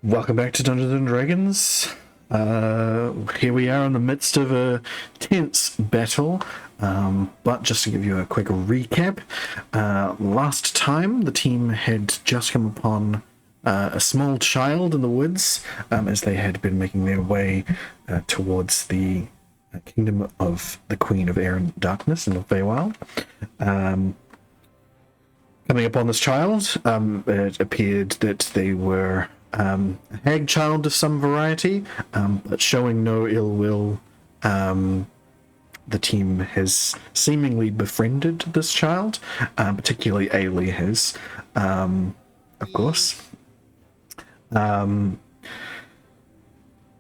Welcome back to Dungeons and Dragons. Here we are in the midst of a tense battle. But just to give you a quick recap, last time the team had just come upon a small child in the woods as they had been making their way towards the kingdom of the Queen of Air and Darkness in the Feywild. Coming upon this child, it appeared that they were a hag child of some variety, but showing no ill will. The team has seemingly befriended this child, particularly Ailey has, of course.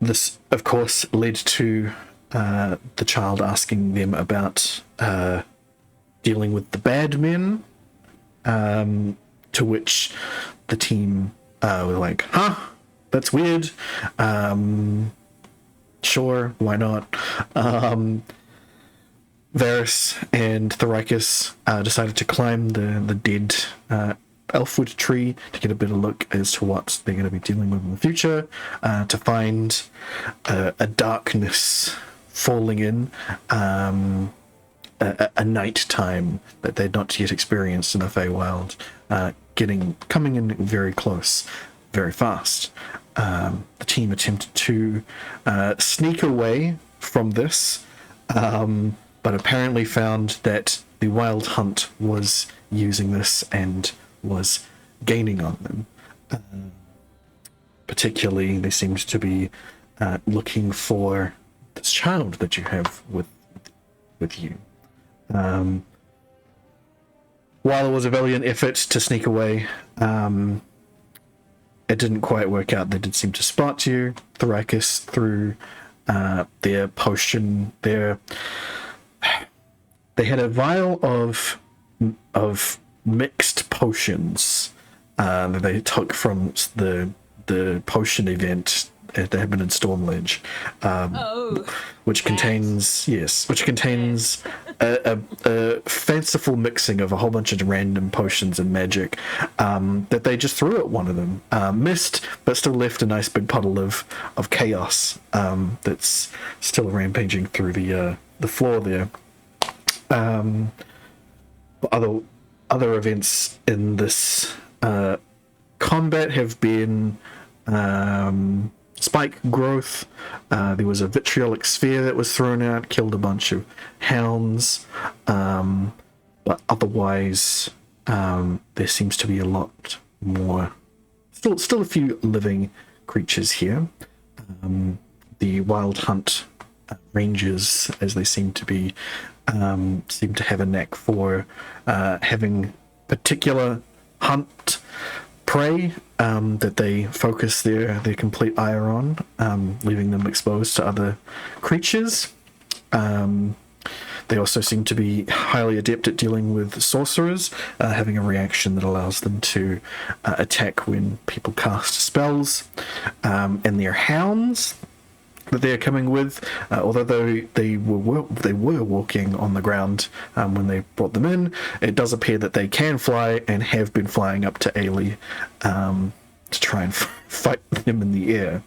This, of course, led to the child asking them about dealing with the bad men, to which the team were like, huh, that's weird. Sure, why not? Varys and Thoricus decided to climb the dead elfwood tree to get a better look as to what they're going to be dealing with in the future, to find a darkness falling in, a night time that they'd not yet experienced in the Feywild, coming in very close, very fast. The team attempted to sneak away from this, but apparently found that the Wild Hunt was using this and was gaining on them. Particularly, they seemed to be looking for this child that you have with you. While it was a valiant effort to sneak away, it didn't quite work out. They did seem to spot you, Thoricus, through their potion. They had a vial of mixed potions that they took from the potion event that had been in Stormledge, which contains a fanciful mixing of a whole bunch of random potions and magic that they just threw at one of them, missed, but still left a nice big puddle of chaos that's still rampaging through the floor there. Other events in this combat have been spike growth. There was a vitriolic sphere that was thrown out, killed a bunch of hounds, but otherwise there seems to be a lot more, still a few living creatures here. The Wild Hunt rangers, as they seem to have a knack for having particular hunt prey that they focus their complete ire on, leaving them exposed to other creatures. They also seem to be highly adept at dealing with sorcerers, having a reaction that allows them to attack when people cast spells. And their hounds that they're coming with, although they were walking on the ground when they brought them in, it does appear that they can fly and have been flying up to Ailey to try and fight them in the air.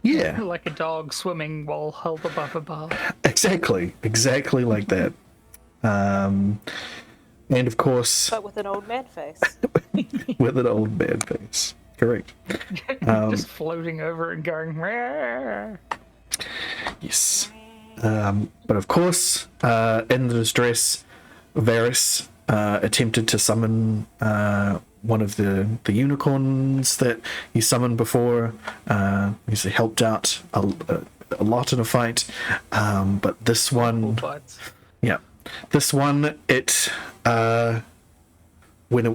Yeah, like a dog swimming while held above a bar. Exactly like that. And of course, but with an old man face. with an old man face. Correct. Just floating over and going. Rawr. Yes. But of course, in the distress, Varys attempted to summon one of the unicorns that he summoned before. He's helped out a lot in a fight, but this one,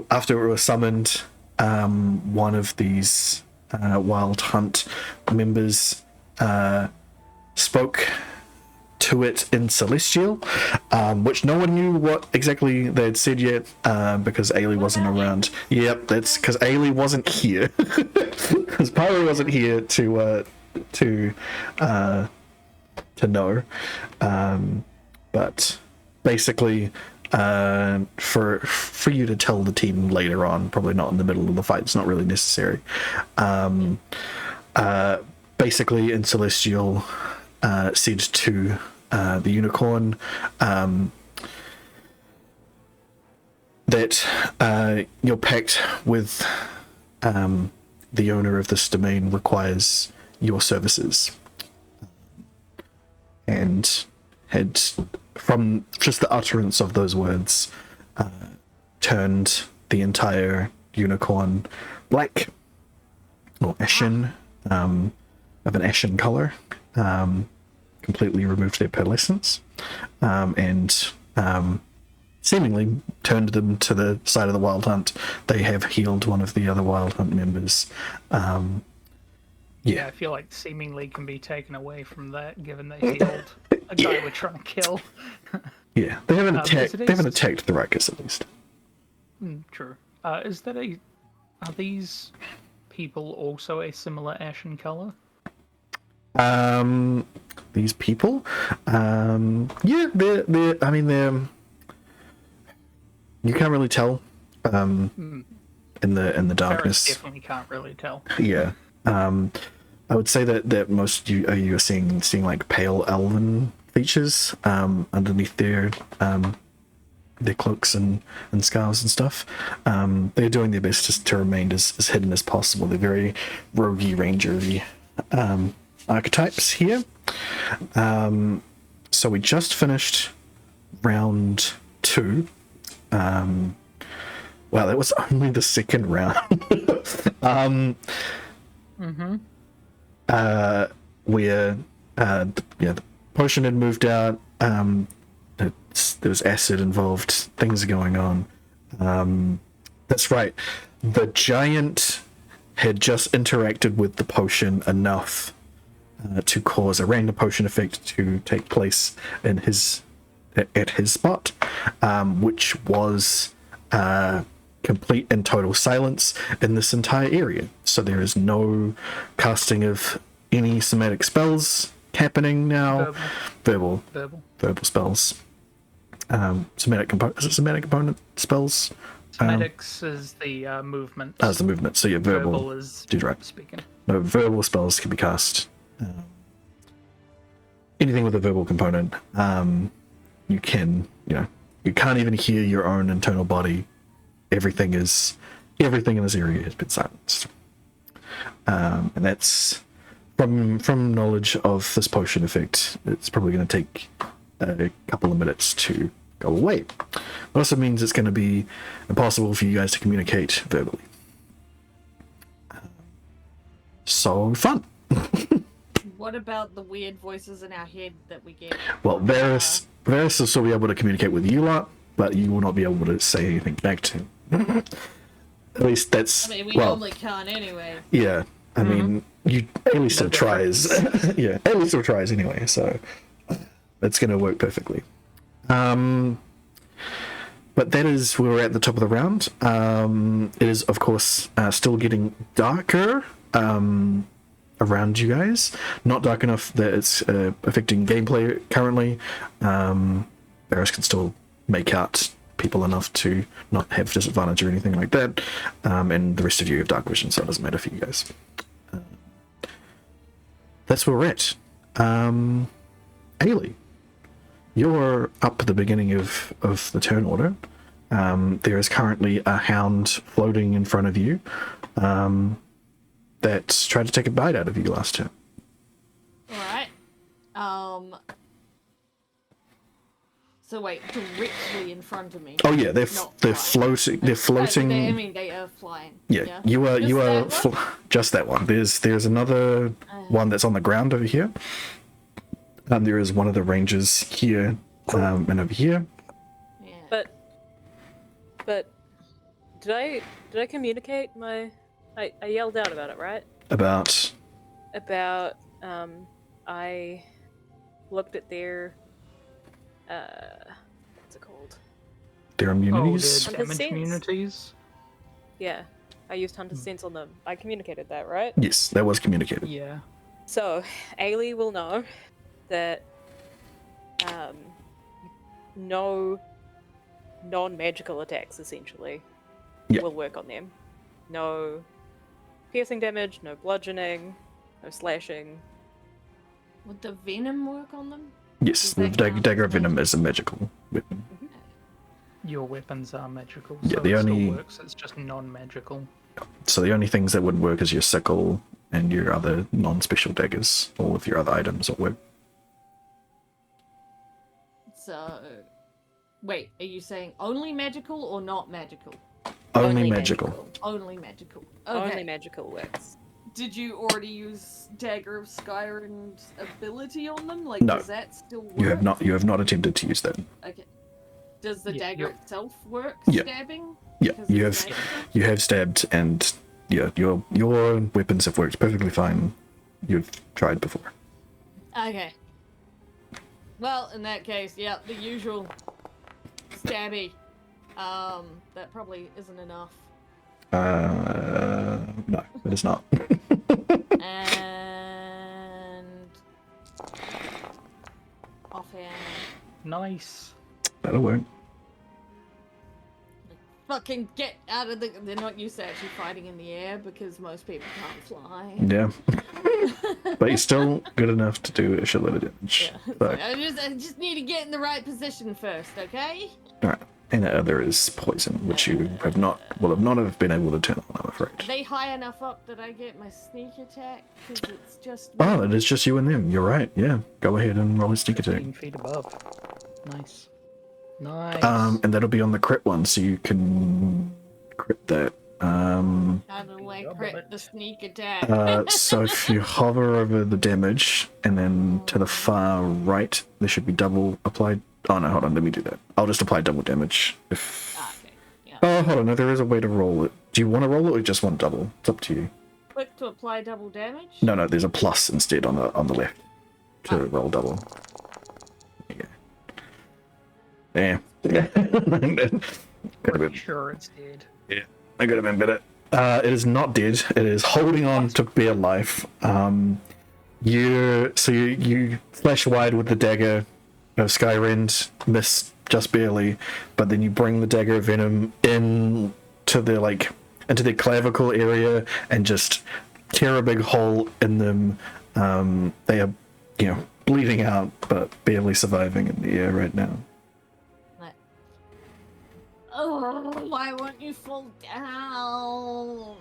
after it was summoned, one of these Wild Hunt members spoke to it in Celestial, which no one knew what exactly they'd said yet, because Ailey wasn't around. Yep, that's because Ailey wasn't here. Because Pyro wasn't here to know. But basically, for you to tell the team later on, probably not in the middle of the fight. It's not really necessary. Basically, in Celestial said to the unicorn that your pact with the owner of this domain requires your services, and had, from just the utterance of those words, turned the entire unicorn black or ashen, of an ashen color, completely removed their pearlescence, and seemingly turned them to the side of the Wild Hunt. They have healed one of the other Wild Hunt members. Yeah, I feel like seemingly can be taken away from that, given they healed a guy we're trying to kill. Yeah, they haven't attacked. Is it They haven't attacked the Ruckus, at least. True. Is that are these people also a similar ashen color? These people, yeah, they're. I mean, they're. You can't really tell. In the darkness, Ferris definitely can't really tell. Yeah. I would say that most you are seeing like pale elven features underneath their cloaks and scarves and stuff. They're doing their best to remain as hidden as possible. They're very roguey, rangery archetypes here. So we just finished round 2. Wow, that was only the second round. Where the potion had moved out. There was acid involved. Things are going on. That's right. The giant had just interacted with the potion enough to cause a random potion effect to take place in at his spot, which was complete and total silence in this entire area. So there is no casting of any somatic spells happening now. Verbal spells. Somatic component spells? Somatics is the movement. That's the movement. So yeah, verbal is right. speaking. No, verbal spells can be cast. Anything with a verbal component. You can, you can't even hear your own internal body. Everything in this area has been silenced. And that's from knowledge of this potion effect. It's probably going to take a couple of minutes to go away. It also means it's going to be impossible for you guys to communicate verbally. So fun. What about the weird voices in our head that we get? Well, Varys will still be able to communicate with you lot, but you will not be able to say anything back to him. At least that's. I mean, we normally can't anyway. Yeah, I mean, Ailey still tries. Yeah, Ailey still tries anyway, so that's going to work perfectly. But that is where we're at the top of the round. It is, of course, still getting darker around you guys. Not dark enough that it's affecting gameplay currently. Varys can still make out people enough to not have disadvantage or anything like that. And the rest of you have dark vision, so it doesn't matter for you guys. That's where we're at. Ailey, you're up at the beginning of the turn order. There is currently a hound floating in front of you that's tried to take a bite out of you last turn. Alright. So wait, directly in front of me. Oh yeah, they're floating. They're floating. They are flying. Yeah, you are just that one. There's another one that's on the ground over here. There is one of the rangers here, and over here. Yeah. But did I communicate my? I yelled out about it, right? About I looked at their what's it called? Their immunities. Oh, damage immunities. Yeah, I used Hunter's Sense on them. I communicated that, right? Yes, that was communicated. Yeah. So Ailey will know that no non-magical attacks, essentially, Yeah. will work on them. No piercing damage, no bludgeoning, no slashing. Would the venom work on them? Yes, Does the that count dagger as of venom magic? is a magical weapon. Your weapons are magical, Yeah, so the it only- still works. It's just non-magical. So the only things that wouldn't work is your sickle and your other non-special daggers. All of your other items will work. So, wait, are you saying only magical or not magical? Only, Only magical. Only magical. Only Okay. magical works. Did you already use Dagger of Skyrim's ability on them? Like, No. does that still work? You have not attempted to use that. Okay. Does the Yeah, dagger you're- itself work? Yeah. Stabbing? Yeah, Because you it's have magical? you have stabbed, and yeah, your weapons have worked perfectly fine. You've tried before. Okay. Well, in that case, yeah, the usual stabby. That probably isn't enough. No, it is not. And offhand, Nice. That'll work. fucking get out of the. They're not used to actually fighting in the air because most people can't fly. Yeah, but he's still good enough to do a shitload of damage. Yeah. So, I just need to get in the right position first, okay? all right. And the other is poison, which you have not have been able to turn on, I'm Are afraid. they high enough up that I get my sneak attack? Because it's just. Oh, it is just you and them. You're right. Yeah, go ahead and roll a sneak attack. 15 feet above. Nice. Nice. And that'll be on the crit one, so you can crit that. How do I Double crit it. the sneak attack? So if you hover over the damage and then to the far right, there should be double applied. Oh no, hold on, let me do that. I'll just apply double damage. If Okay. Yeah. oh, hold on, no, there is a way to roll it. Do you want to roll it or you just want double? It's up to you. Click to apply double damage? No, there's a plus instead on the left to roll double. There you go. Yeah. Could have been. Sure, it's dead. Yeah, I could have been better. It is not dead. It is holding on to bare life. You flash wide with the dagger of Skyrend, miss just barely, but then you bring the dagger of venom into their clavicle area and just tear a big hole in them. They are, bleeding out, but barely surviving in the air right now. Oh, why won't you fall down?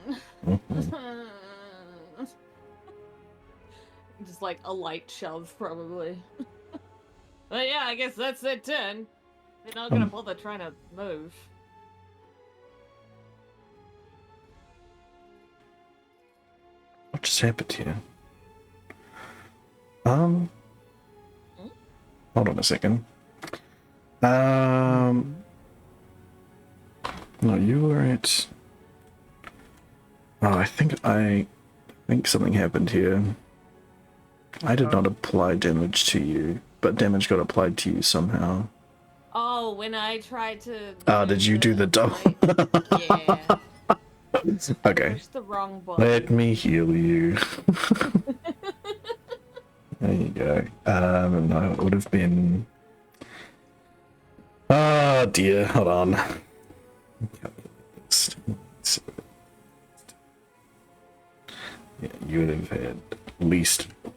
Just like a light shove, probably. But yeah, I guess that's their turn. They're not gonna bother trying to move. What just happened here? Hold on a second. No, you were at. Oh, I think something happened here. I did not apply damage to you, but damage got applied to you somehow. Oh, when I tried to. Oh, did you do the double? Yeah. Okay. Pushed the wrong button. Let me heal you. There you go. No, it would have been. Oh dear, hold on. Yeah, you would have had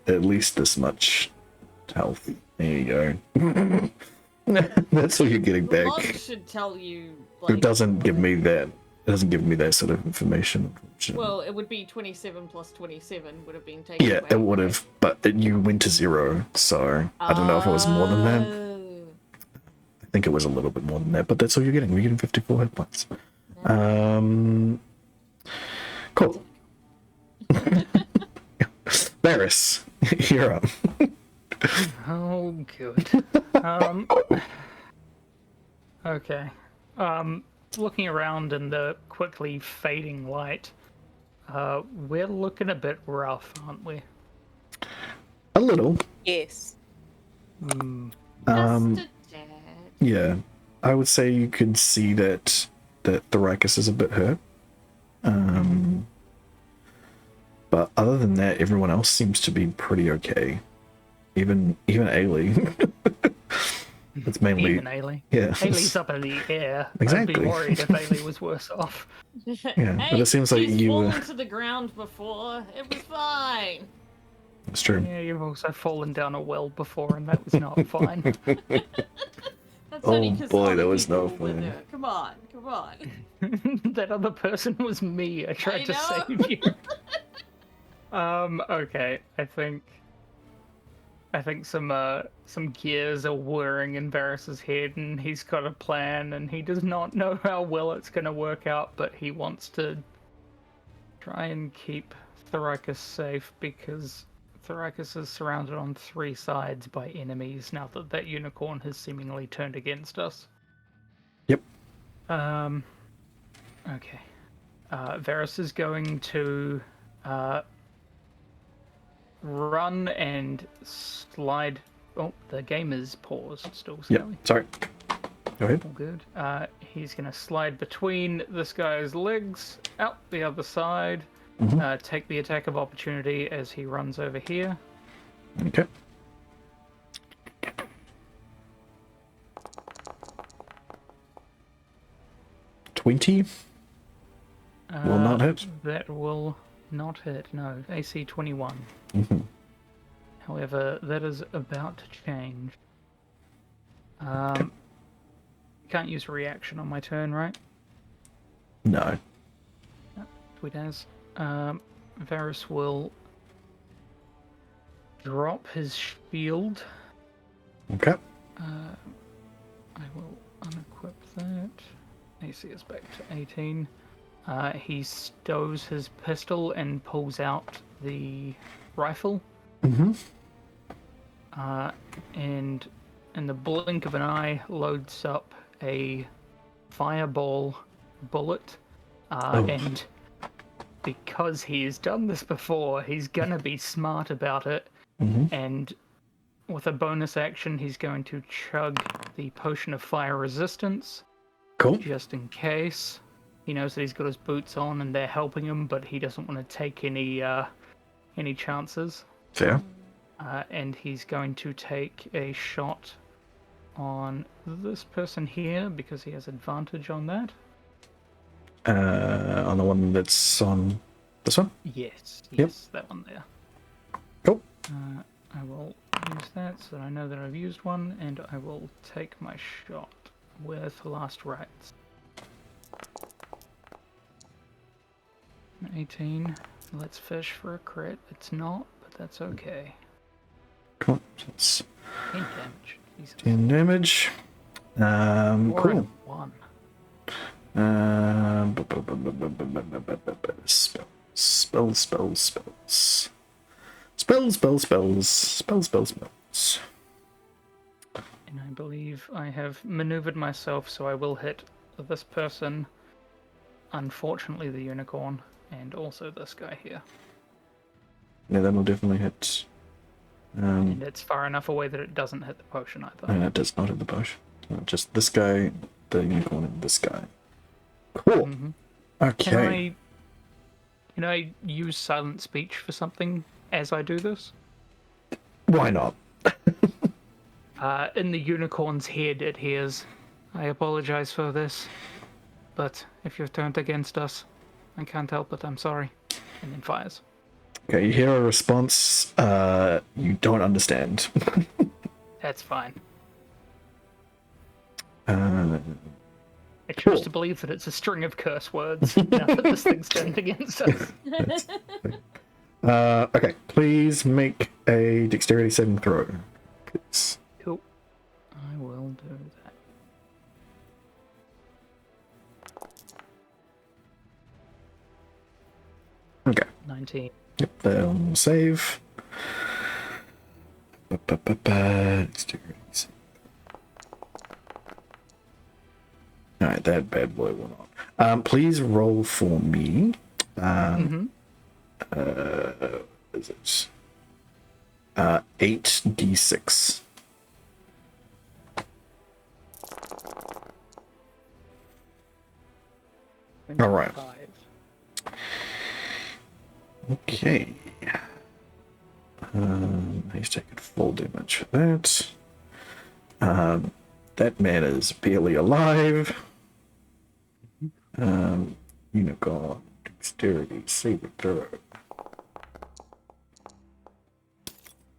at least this much health. There you go. That's what you're getting The back. log should tell you. Like, It doesn't give me that. It doesn't give me that sort of information. Well, it would be 27 plus 27 would have been taken. Yeah, away, it would right? have, but you went to 0, so I don't know if it was more than that. Oh. I think it was a little bit more than that, but that's all you're getting. You're getting 54 hit points. Cool. Varys, you're up. Oh, good. Okay. Looking around in the quickly fading light, we're looking a bit rough, aren't we? A little. Yes. Just a tad. Yeah. I would say you could see that Thoricus is a bit hurt. But other than that, everyone else seems to be pretty okay. Even Ailey. It's mainly Even Ailey. yeah. Ailey's up in the air. I'd Exactly. be worried if Ailey was worse off. Yeah, but it seems like he's you. fallen to the ground before. It was fine. It's true. Yeah, you've also fallen down a well before, and that was not fine. That's Oh only 'cause boy, other that was no people were fun. there. Come on, come on. That other person was me. I tried to know. save you. Okay. I think some gears are whirring in Varys's head, and he's got a plan, and he does not know how well it's going to work out, but he wants to try and keep Thoricus safe because Thoricus is surrounded on 3 sides by enemies now that that unicorn has seemingly turned against us. Yep. Okay. Varys is going to run and slide. Oh, the game is paused still, Yep. Sally. Sorry. Go ahead. All good. He's going to slide between this guy's legs, out the other side, take the attack of opportunity as he runs over here. Okay. $20 will not hit. That will not hit, no. AC 21. Mm-hmm. However, that is about to change. Can't use a reaction on my turn, right? No. Sweet as. Varys will drop his shield. Okay. I will unequip that. AC is back to 18. He stows his pistol and pulls out the rifle. Mm-hmm. And in the blink of an eye, loads up a fireball bullet. And because he has done this before, he's gonna be smart about it. Mm-hmm. And with a bonus action, he's going to chug the potion of fire resistance, Cool. just in case. He knows that he's got his boots on and they're helping him, but he doesn't want to take any chances. Fair. And he's going to take a shot on this person here because he has advantage on that. On the one that's on this one? Yes, Yep. that one there. Cool. I will use that so that I know that I've used one, and I will take my shot with last rites. 18. Let's fish for a crit. It's not, but that's okay. Cool. So it's 10 damage. Jesus. 10 damage. Four Cool. and 1. Spells. And I believe I have maneuvered myself, so I will hit this person. Unfortunately, the unicorn, and also this guy here. Yeah, that'll definitely hit. And it's far enough away that it doesn't hit the potion either. It does not hit the bush. Just this guy, the unicorn, and this guy. Cool. Okay. Can I use silent speech for something as I do this? Why not? In the unicorn's head, it hears, "I apologize for this, but if you've turned against us, I can't help it, I'm sorry." And then fires. Okay, you hear a response you don't understand. That's fine. uh, I choose Cool. to believe that it's a string of curse words now that this thing's turned against us. okay, please make a dexterity saving throw. Please. Cool. I will do that. Okay. 19. Yep, they'll save. Dexterity saving. Alright, that bad boy will not. Please roll for me. Is it 8d6? All right. 5. Okay. He's taking full damage for that. that man is barely alive. Unicorn, dexterity, saving throw.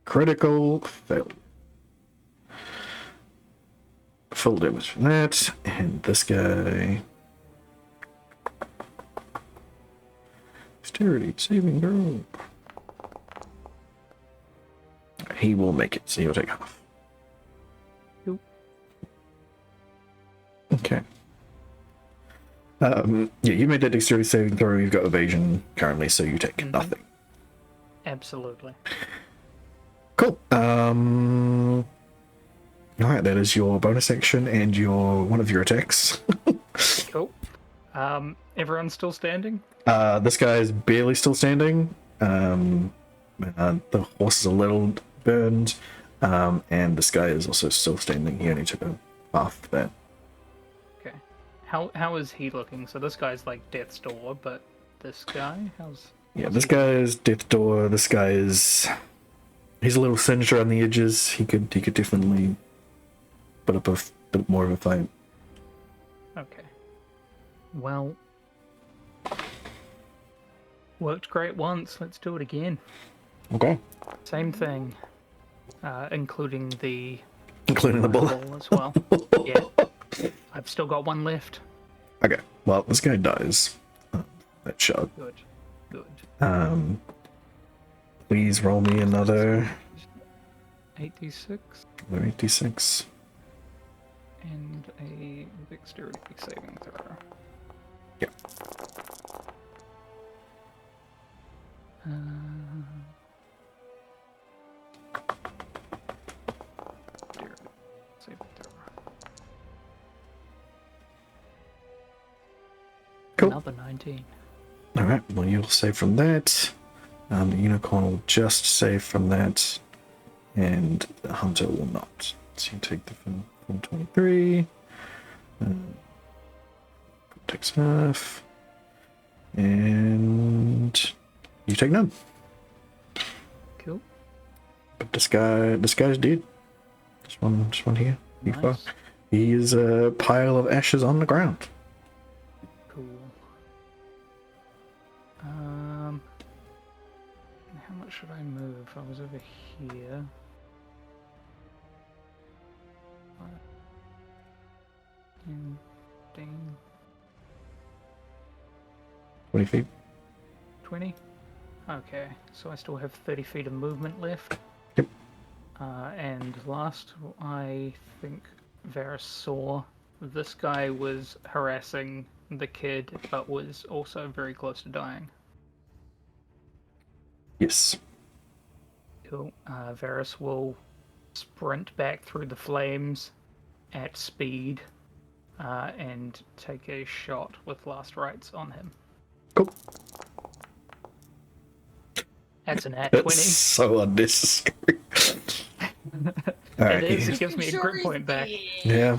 Critical failure. Full damage from that, and this guy. Dexterity, saving throw. He will make it, so he'll take half. Cool. Okay. Yeah, you made that dexterity saving throw. You've got evasion currently, so you take nothing. Absolutely. Cool. Alright, that is your bonus action and one of your attacks. Cool. Everyone's still standing? This guy is barely still standing. The horse is a little burned. And this guy is also still standing. He only took a half of that. Okay. How is he looking? So this guy's like death's door, but this guy, Yeah, this guy is death door. This guy is... He's a little singed around the edges. He could definitely put up a bit more of a fight. Okay. Well, worked great once. Let's do it again. Okay. Same thing, including the bullet ball as well. Yeah, I've still got one left. Okay. Well, this guy dies. That shot. Good. Please roll me another 8d6 86. and a dexterity saving throw. Yeah. Dexterity saving throw. Cool. Another 19. All right. Well, you'll save from that. The unicorn will just save from that, and the hunter will not. So you take the from 23. Takes half, and you take none. Cool. But this guy's dead. This one here. Nice. He is a pile of ashes on the ground. Cool. How much should I move? I was over here. 15. 20 feet. 20? Okay, so I still have 30 feet of movement left. Yep. And last, I think Varys saw this guy was harassing the kid, but was also very close to dying. Yes. Cool. Varys will sprint back through the flames at speed and take a shot with last rites on him. Cool. That's an at That's 20. so unnecessary. Alright. It is. It gives me a Sure grip point back. Yeah.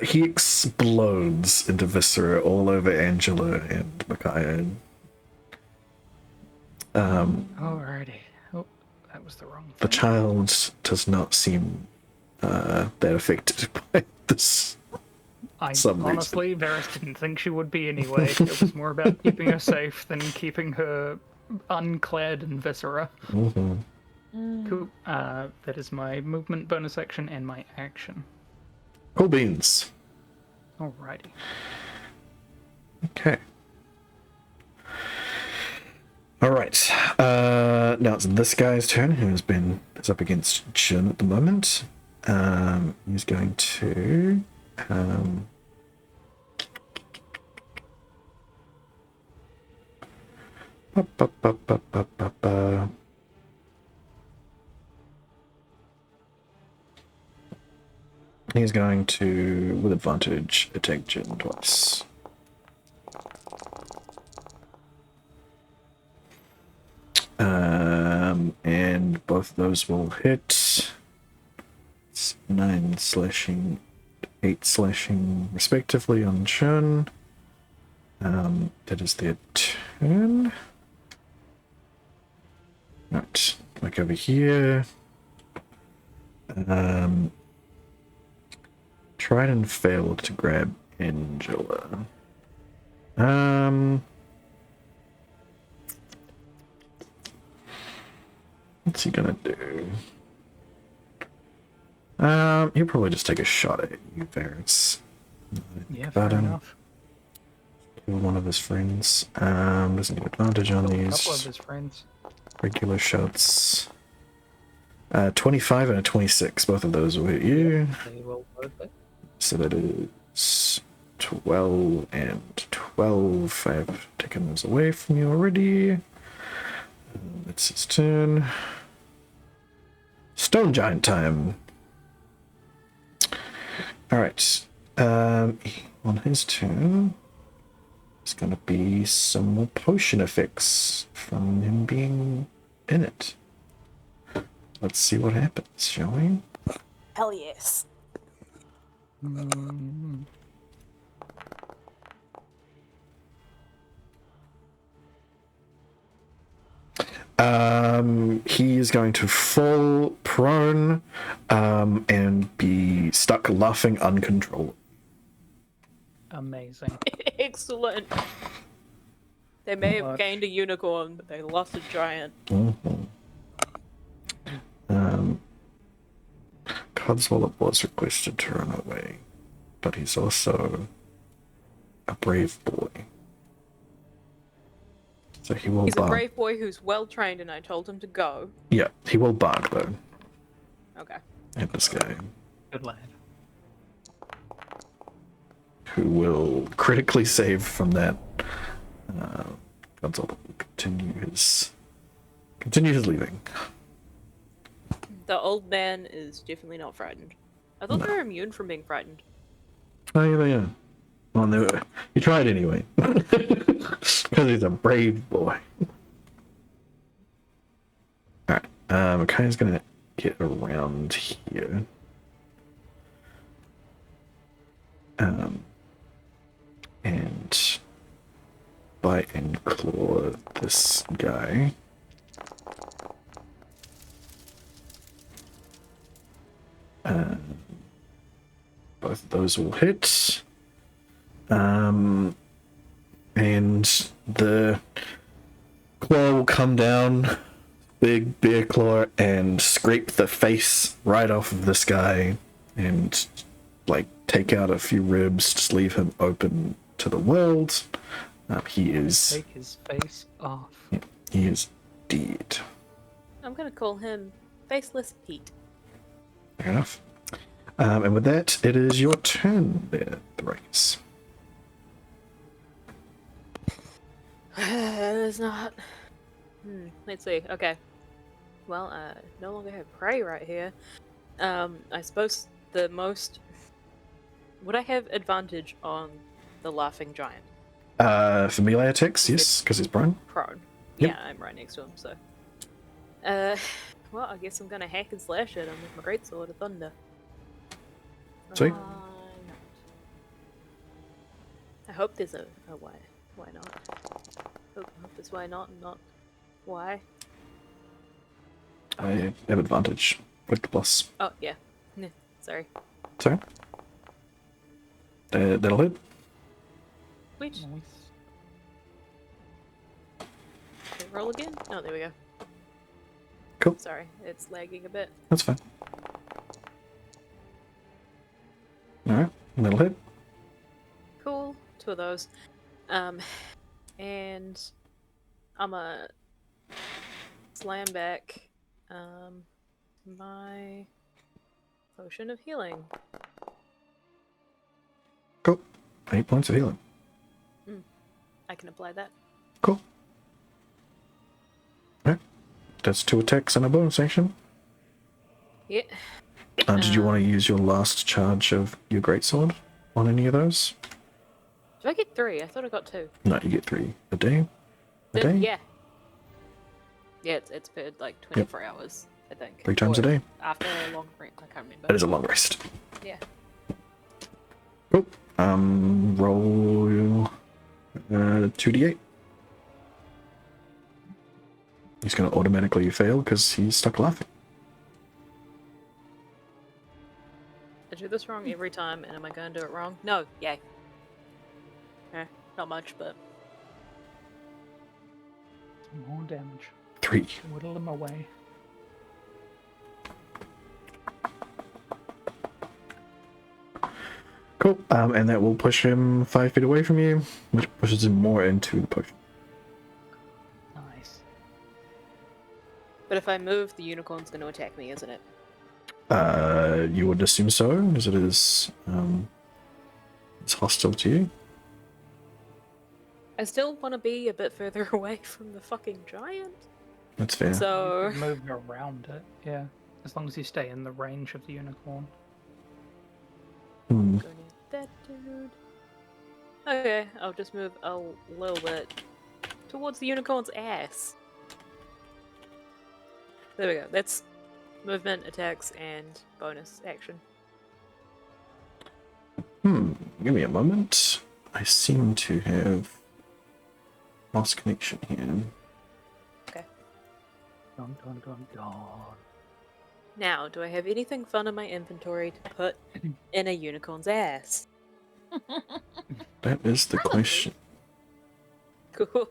He explodes into viscera all over Angela and Micaiah. Alrighty. Oh, that was the wrong thing. The child does not seem that affected by this. Honestly, Varys didn't think she would be anyway. It was more about keeping her safe than keeping her unclad in viscera. Mm-hmm. Cool. That is my movement bonus action and my action. Cool beans. Alrighty. Okay. Alright. Now it's this guy's turn, is up against Jin at the moment. He's going to he's going to, with advantage, attack Jin twice. And both those will hit. It's 9 slashing, 8 slashing, respectively, on Chun. That is their turn. Right, back over here. Tried and failed to grab Angela. What's he gonna do? He'll probably just take a shot at you, Varys. Yeah, fair enough. Kill one of his friends. Doesn't get advantage on Killed a these. couple of his friends. Regular shots. 25 and a 26. Both of those will hit you. They will both hit. So that is 12 and 12. I've taken those away from you already. It's his turn. Stone Giant time. Alright. On his turn, it's going to be some more potion effects from him being in it. Let's see what happens, shall we? Hell yes. Mm. He is going to fall prone and be stuck laughing uncontrollably. Amazing. Excellent. They may have gained a unicorn, but they lost a giant. Codswallop was requested to run away, but he's also a brave boy. So he will He's a bark. brave boy who's well trained, and I told him to go. Yeah, he will bark though Okay. at this guy, Good lad. who will critically save from that. Codswallop will continue his leaving. The old man is definitely not frightened. I thought they were immune from being frightened. Oh, yeah, they are. Well, no, he tried anyway. Because he's a brave boy. Alright, Kaya's gonna get around here. And bite and claw this guy. Both of those will hit. And the claw will come down, big bear claw, and scrape the face right off of this guy and like take out a few ribs, just leave him open to the world. He is Take his face off. he is dead. I'm gonna call him Faceless Pete. Fair enough. And with that, it is your turn there, Thrace. It's not. Let's see. Okay. Well, I no longer have prey right here. I suppose the most. Would I have advantage on the laughing giant? For melee attacks, yes, because he's prone. Prone. Yep. Yeah, I'm right next to him, so. Well, I guess I'm gonna hack and slash at him with my greatsword of thunder. Sweet. Why not? I hope there's a why. Why not? Hope there's why not and not why. I have advantage with the plus. Oh yeah. Sorry. Sorry. That'll hit. Which Nice. roll again? Oh, there we go. Cool. Sorry, it's lagging a bit. That's fine. Alright, that'll hit. Cool. 2 of those. And I'm a slam back my potion of healing. Cool. 8 points of healing. I can apply that. Cool. Alright. That's 2 attacks and a bonus action. Yeah. Did you want to use your last charge of your greatsword on any of those? Do I get 3? I thought I got 2. No, you get 3 a day. A day? Yeah. Yeah, it's per like 24 hours, I think. 3 times a Or day. After a long break, I can't remember. That is a long rest. Yeah. Cool. Roll 2d8. He's going to automatically fail because he's stuck laughing. do this wrong every time, and am I going to do it wrong? No, yay. Not much, but... Some more damage. 3. Whittle him away. Cool. And that will push him 5 feet away from you, which pushes him more into the potion. Nice. But if I move, the unicorn's going to attack me, isn't it? You would assume so, as it is it's hostile to you. I still want to be a bit further away from the fucking giant. That's fair. So... You can move around it, yeah. As long as you stay in the range of the unicorn. Go near that dude. Okay, I'll just move a little bit towards the unicorn's ass. There we go. That's movement, attacks, and bonus action. Give me a moment. I seem to have lost connection here. Okay. Dun, dun, dun, dun. Now, do I have anything fun in my inventory to put in a unicorn's ass? That is the question. Cool.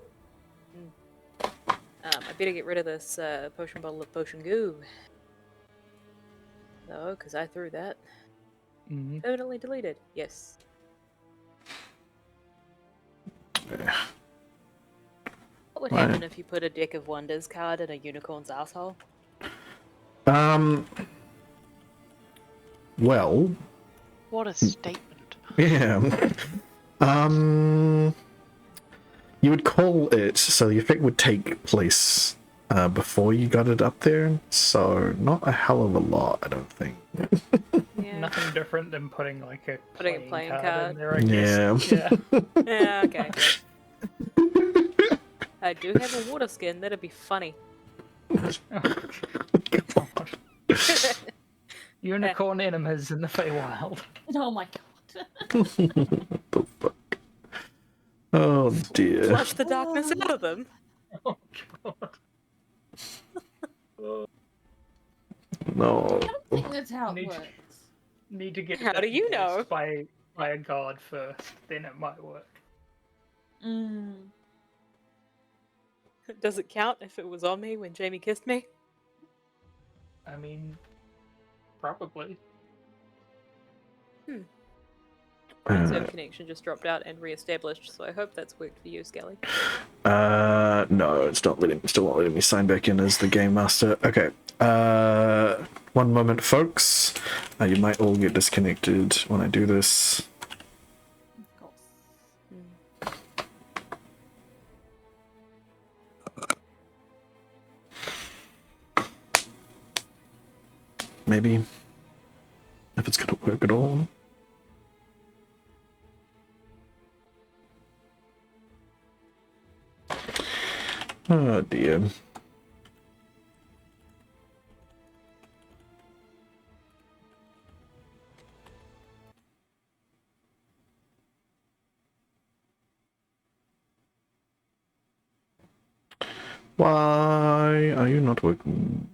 I better get rid of this potion bottle of potion goo. No, because I threw that. Mhm. Permanently deleted. Yes. What would happen if you put a Deck of Wonders card in a unicorn's asshole? Well, What a statement. yeah. You would call it, so the effect would take place before you got it up there, so not a hell of a lot, I don't think. Yeah. Nothing different than putting like a playing card card. in there, I guess. Yeah. Yeah, okay. I do have a water skin, that'd be funny. God. Unicorn enemies in the Feywild. Oh my god. What the fuck? Oh dear. Flush the darkness out of them. Oh god. No. I don't think that's how it Need- works. Need to get How that do you know? blessed by a god first, then it might work. Does it count if it was on me when Jamie kissed me? I mean, probably. So connection just dropped out and re-established, so I hope that's worked for you, Skelly. No, it's not still not letting me sign back in as the game master. Okay. One moment, folks. You might all get disconnected when I do this. Of course. Maybe. If it's gonna work at all. Oh dear. Why are you not working?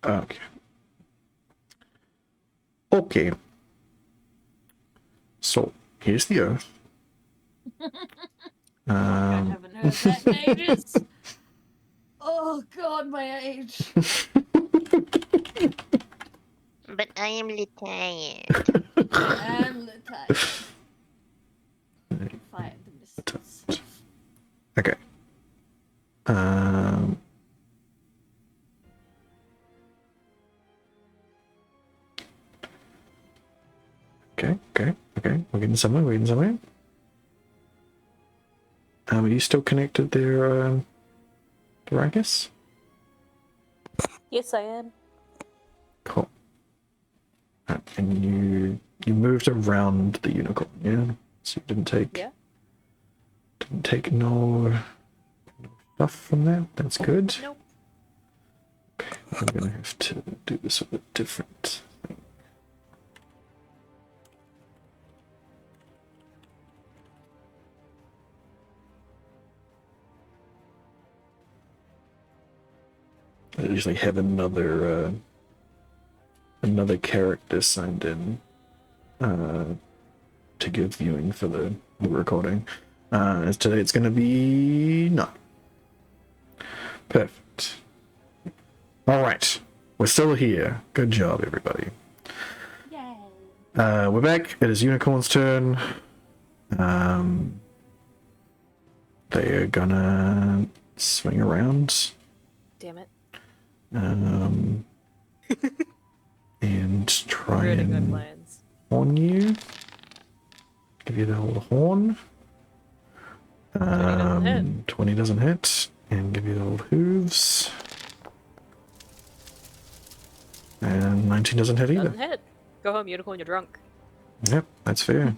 Okay. Okay. So, here's the oath. I haven't heard that in ages. Oh god, my age. But I am retired. I'm tired. Find the mistakes. Okay. Okay. We're getting somewhere. Are you still connected there, Daragus? Yes, I am. Cool. And you moved around the unicorn, yeah? So you didn't take... Yeah. take no stuff from that. That's good. Nope. Okay, I'm gonna have to do this a bit different. I usually have another character signed in to give viewing for the recording. As today it's going to be none. Perfect. All right, we're still here. Good job, everybody. Yay. We're back. It is Unicorn's turn. They are gonna swing around. Damn it. And try Really good and plans. horn you. Give you the old horn. 20 doesn't hit. And give you the old hooves. And 19 doesn't hit either. Doesn't hit. Go home, Unicorn, you're drunk. Yep, that's fair.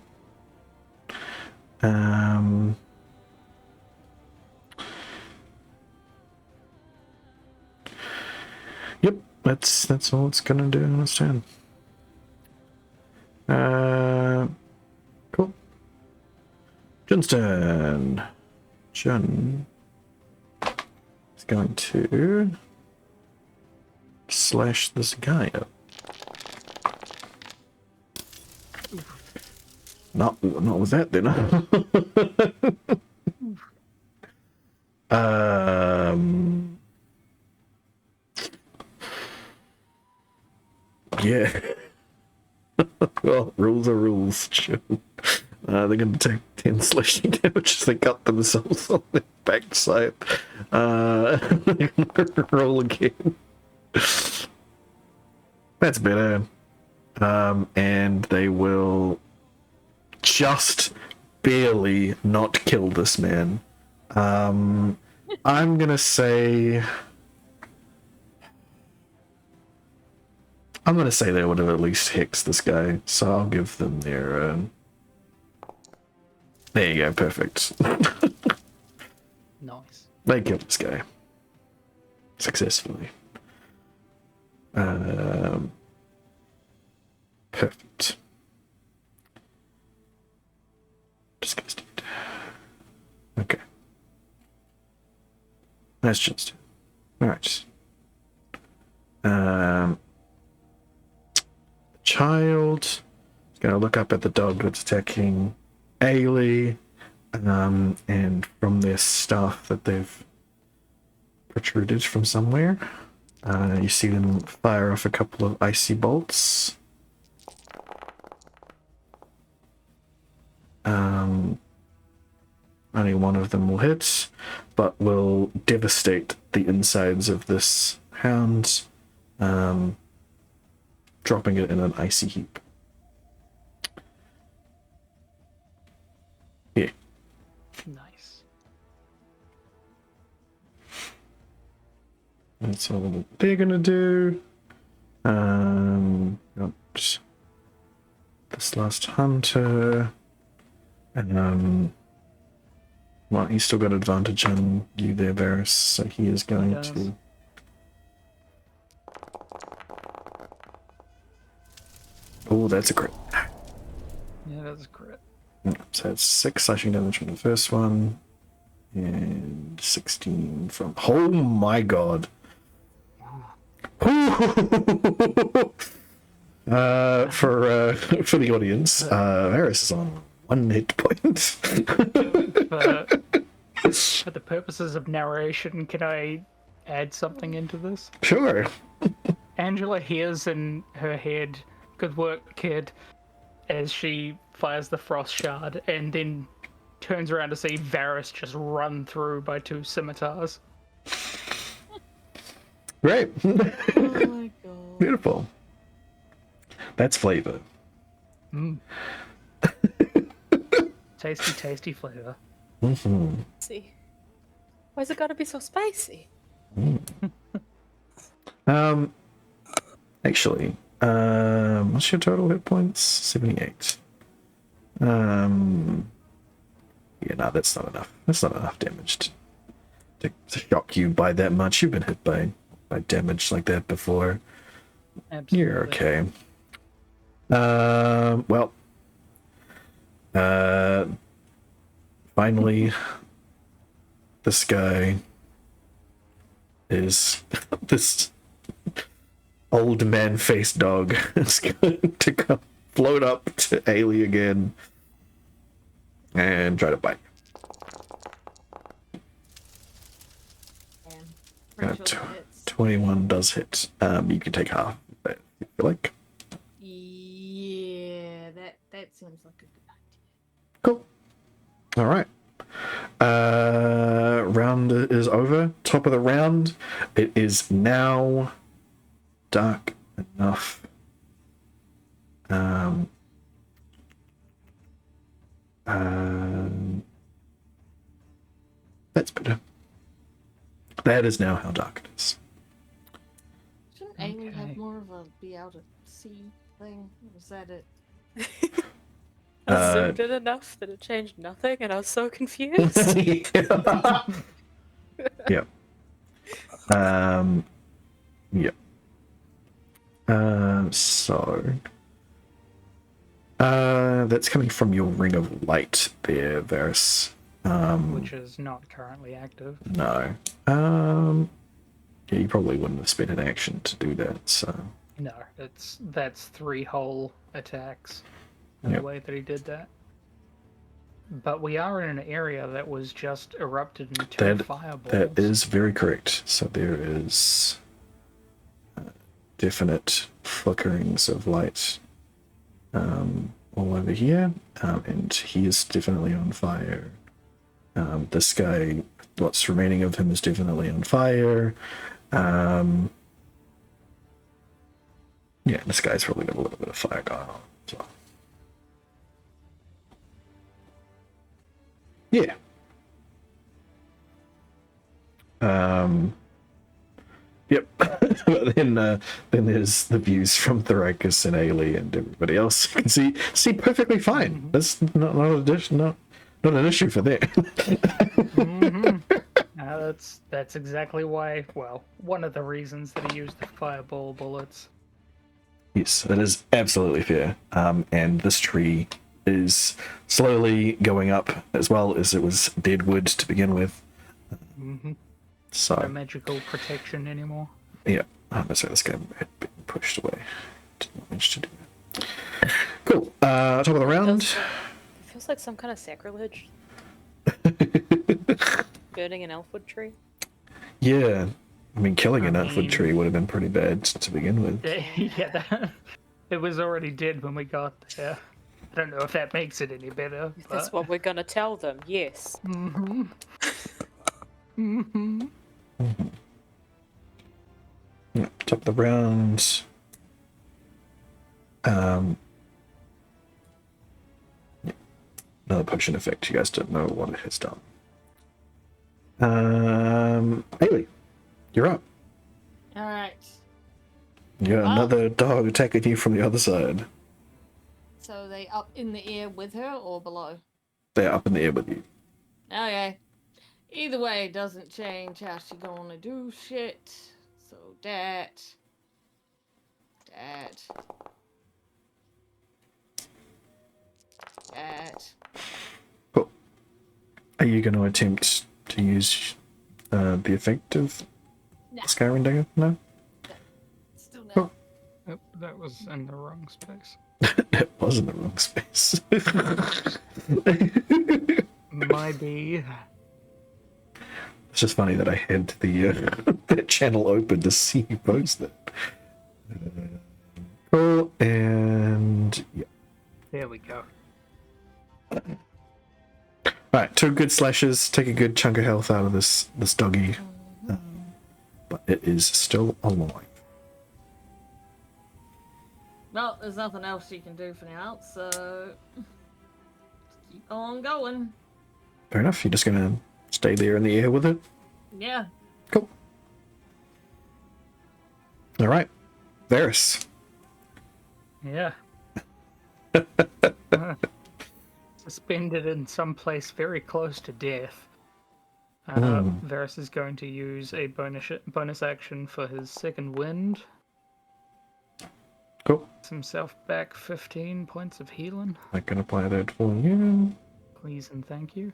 Yep, that's all it's gonna do on its turn. Cool. Jun's turn. Jun is going to slash this guy up. Not with that then. Yeah. Well, rules are rules. Sure. They're going to take 10 slashing damage as they cut themselves on their backside. Roll again. That's better. And they will just barely not kill this man. I'm gonna say they would have at least hexed this guy, so I'll give them their there you go, perfect. Nice. They killed this guy successfully. Perfect. Disgusted. Okay. That's just it. Alright. The child is gonna look up at the dog that's attacking Ailey, and from their staff that they've protruded from somewhere, you see them fire off a couple of icy bolts. Only one of them will hit, but will devastate the insides of this hound, dropping it in an icy heap. Yeah. Nice. That's all that they're gonna do. Got this last hunter. Well, he's still got advantage on you there, Varys, so he is going He does. to. Oh, that's a crit. Yeah, that's a crit. So it's 6 slashing damage from the first one, and 16 from. Oh my god! For the audience, Varys is on 1 hit point. For the purposes of narration, can I add something into this? Sure. Angela hears in her head, "Good work, kid," as she fires the frost shard, and then turns around to see Varys just run through by 2 scimitars. Great. Oh my god. Beautiful. That's flavor. Tasty, tasty flavor. Mm-hmm. See? Why's it gotta be so spicy? Actually, what's your total hit points? 78. Yeah, no, that's not enough. That's not enough damage to shock you by that much. You've been hit by damage like that before. Absolutely. You're okay. Well, finally, this guy is this old man-faced dog is going to come float up to Ailey again and try to bite. Damn. Uh, Pretty sure that hits. 21 does hit. You can take half of it if you like. Yeah, that seems like a good idea. Cool. All right. Round is over. Top of the round. It is now dark enough. That's better. That is now how dark it is. Shouldn't Amy have Okay. more of a be able to see thing? Or is that it? I zoomed in enough that it changed nothing, and I was so confused. Yep. Yep. So that's coming from your ring of light there, Varys. Which is not currently active. No. Yeah, you probably wouldn't have spent an action to do that, so No, that's 3 whole attacks in Yep. the way that he did that. But we are in an area that was just erupted into That- fireballs. that is very correct. So there is definite flickerings of light all over here, and he is definitely on fire. This guy, what's remaining of him, is definitely on fire. Yeah, this guy's probably got a little bit of fire going on. So. Yeah. Yep. But then there's the views from Thrakus and Ailey and everybody else. You can see perfectly fine. That's not an issue for them. That's exactly why. Well, one of the reasons that he used the fireball bullets. Yes, that is absolutely fair. And this tree is slowly going up as well as it was dead wood to begin with. No So magical protection anymore. yeah, so this guy had been pushed away. Did not manage to do that. Cool. Top of the round. It feels like some kind of sacrilege. Burning an elfwood tree. Yeah, I mean, killing an I elfwood mean- tree would have been pretty bad to begin with. Yeah, it was already dead when we got there. I don't know if that makes it any better. That's what we're gonna tell them. Yes. Yeah, top of the round. Another potion effect. You guys don't know what it has done. Haley, you're up. Alright. You got Well- another dog attacking you from the other side. So they up in the air with her or below? They're up in the air with you. Okay. Either way, doesn't change how she gonna do shit. So that. Cool. Are you going to attempt to use the effect of Nah. Skyrim Dagger? No? Still no. Cool. Yep, that was in the wrong space. It was in the wrong space. Maybe. It's just funny that I had the that channel open to see you post that. Cool, and yeah. There we go. Alright, 2 good slashes, take a good chunk of health out of this doggy. But it is still alive. Well, there's nothing else she can do for now, so keep on going. Fair enough, you're just gonna stay there in the air with it? Yeah. Cool. Alright. Varys. Yeah. suspended in some place very close to death. Varus is going to use a bonus action for his second wind. Cool. Gets himself back 15 points of healing. I can apply that for you. Please and thank you.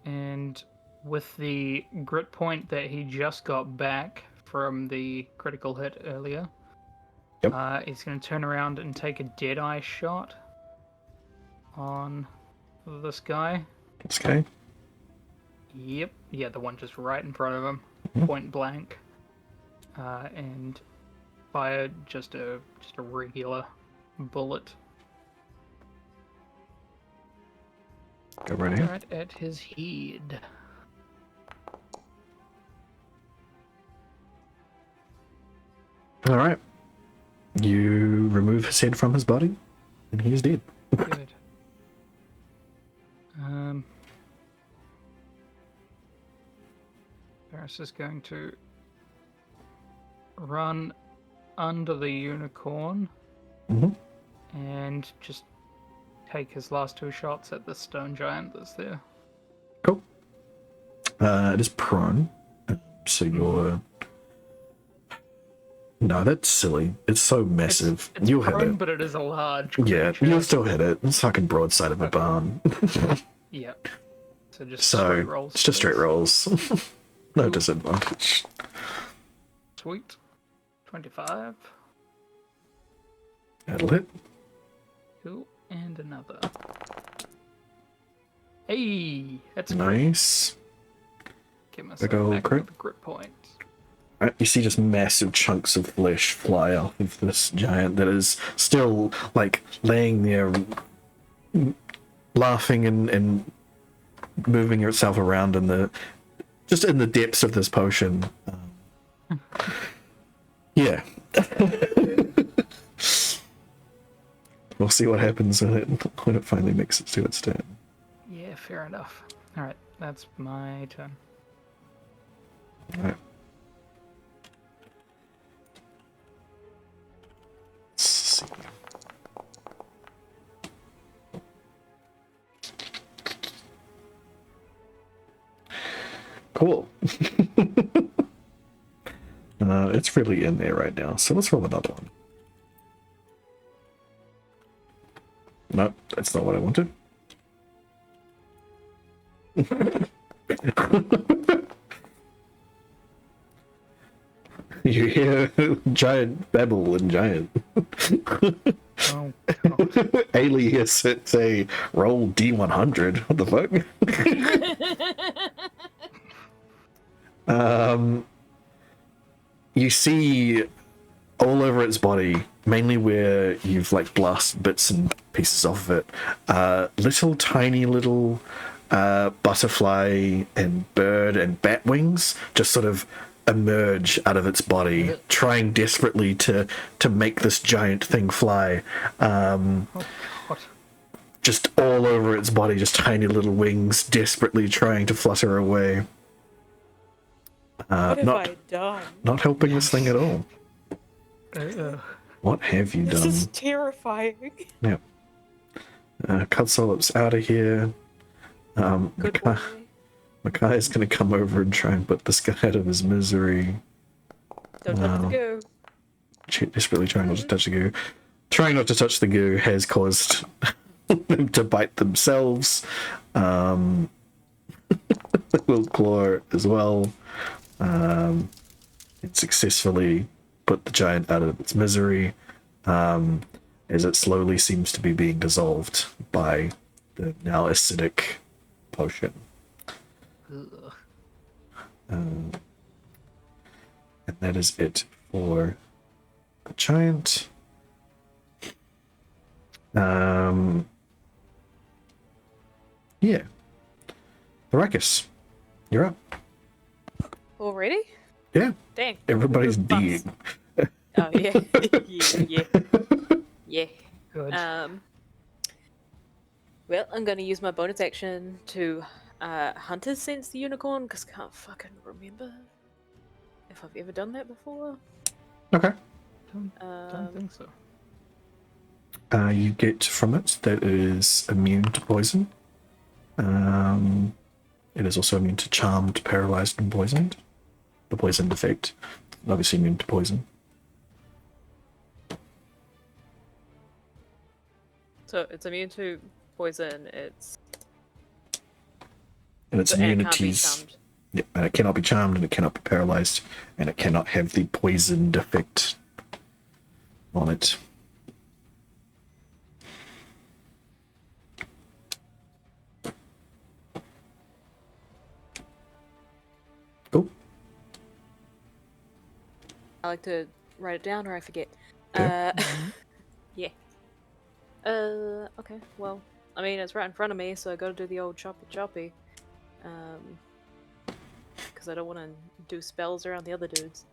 And with the grit point that he just got back from the critical hit earlier, he's going to turn around and take a Deadeye shot on this guy. Okay. Yep. Yeah, the one just right in front of him, point blank, and fire just a regular bullet Go right here. right at his head. All right. You remove his head from his body, and he is dead. Good. Varus is going to run under the unicorn and just take his last 2 shots at the stone giant that's there. Cool. It is prone, so you're... No, that's silly. It's so massive. It's You'll hit prone, it. but it is a large Yeah, creature. you'll still hit it. It's fucking broadside of a barn. Yeah. So just straight rolls. It's just straight please. rolls. No disadvantage. Sweet. 25. That'll hit. Cool. And another. Hey! That's a crit. Nice. Get myself Big ol' back crit. another crit point. You see just massive chunks of flesh fly off of this giant that is still, like, laying there, laughing and moving itself around in the depths of this potion. Yeah. We'll see what happens when it finally makes it to its turn. Yeah, fair enough. Alright, that's my turn. Alright. Let's see. Cool. It's really in there right now, so let's roll another one. Nope, that's not what I wanted. You hear giant babble and giant. Oh, God. Ailey say roll D100. What the fuck? You see all over its body, mainly where you've like blasted bits and pieces off of it, little butterfly and bird and bat wings just sort of emerge out of its body, trying desperately to make this giant thing fly. Oh, God. Just all over its body, just tiny little wings desperately trying to flutter away. What have I done? Not helping this thing at all. What have you This done? is terrifying. Yep. Cudsolop's out of here. Good boy. Makai is going to come over and try and put this guy out of his misery. Don't touch the goo. Desperately trying not to touch the goo. Trying not to touch the goo has caused them to bite themselves. Will claw as well. It successfully put the giant out of its misery, as it slowly seems to be being dissolved by the now acidic potion. And that is it for the giant. Yeah. Thrakus, you're up. Already? Yeah, Dang. everybody's Fucks. dead. Oh yeah. yeah. Good. Well, I'm gonna use my bonus action to Hunter's Sense the unicorn because I can't fucking remember if I've ever done that before. Okay. Don't think so. you get from it that it is immune to poison. It is also immune to charmed, paralyzed, and poisoned. The poisoned effect, obviously immune to poison. So it's immune to poison. And its And it can't be immunities. charmed. Yeah, and it cannot be charmed, and it cannot be paralyzed, and it cannot have the poisoned effect on it. Cool. I like to write it down or I forget. Okay. Yeah. Okay. Well, I mean, it's right in front of me, so I gotta do the old choppy. Because I don't want to do spells around the other dudes.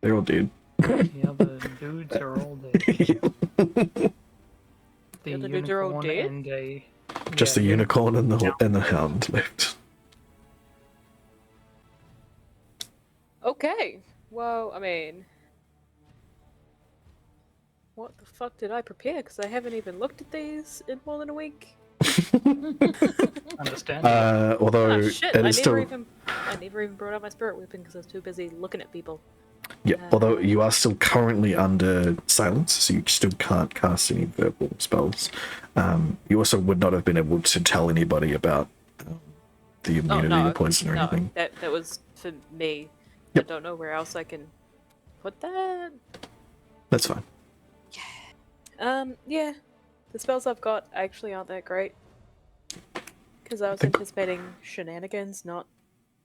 They're all dead. The other dudes are all dead. The other dudes are all unicorn dead? and a Just yeah, the unicorn and the hound left. Okay. Well, I mean, what the fuck did I prepare? Because I haven't even looked at these in more than a week. Understand? Although Oh shit! it I is never still even brought out my spirit weapon because I was too busy looking at people. yeah. Although you are still currently under silence, so you still can't cast any verbal spells. You also would not have been able to tell anybody about the immunity to poison or anything. That was for me. Yep. I don't know where else I can put that. That's fine. Yeah. The spells I've got actually aren't that great. Because I was think- anticipating shenanigans, not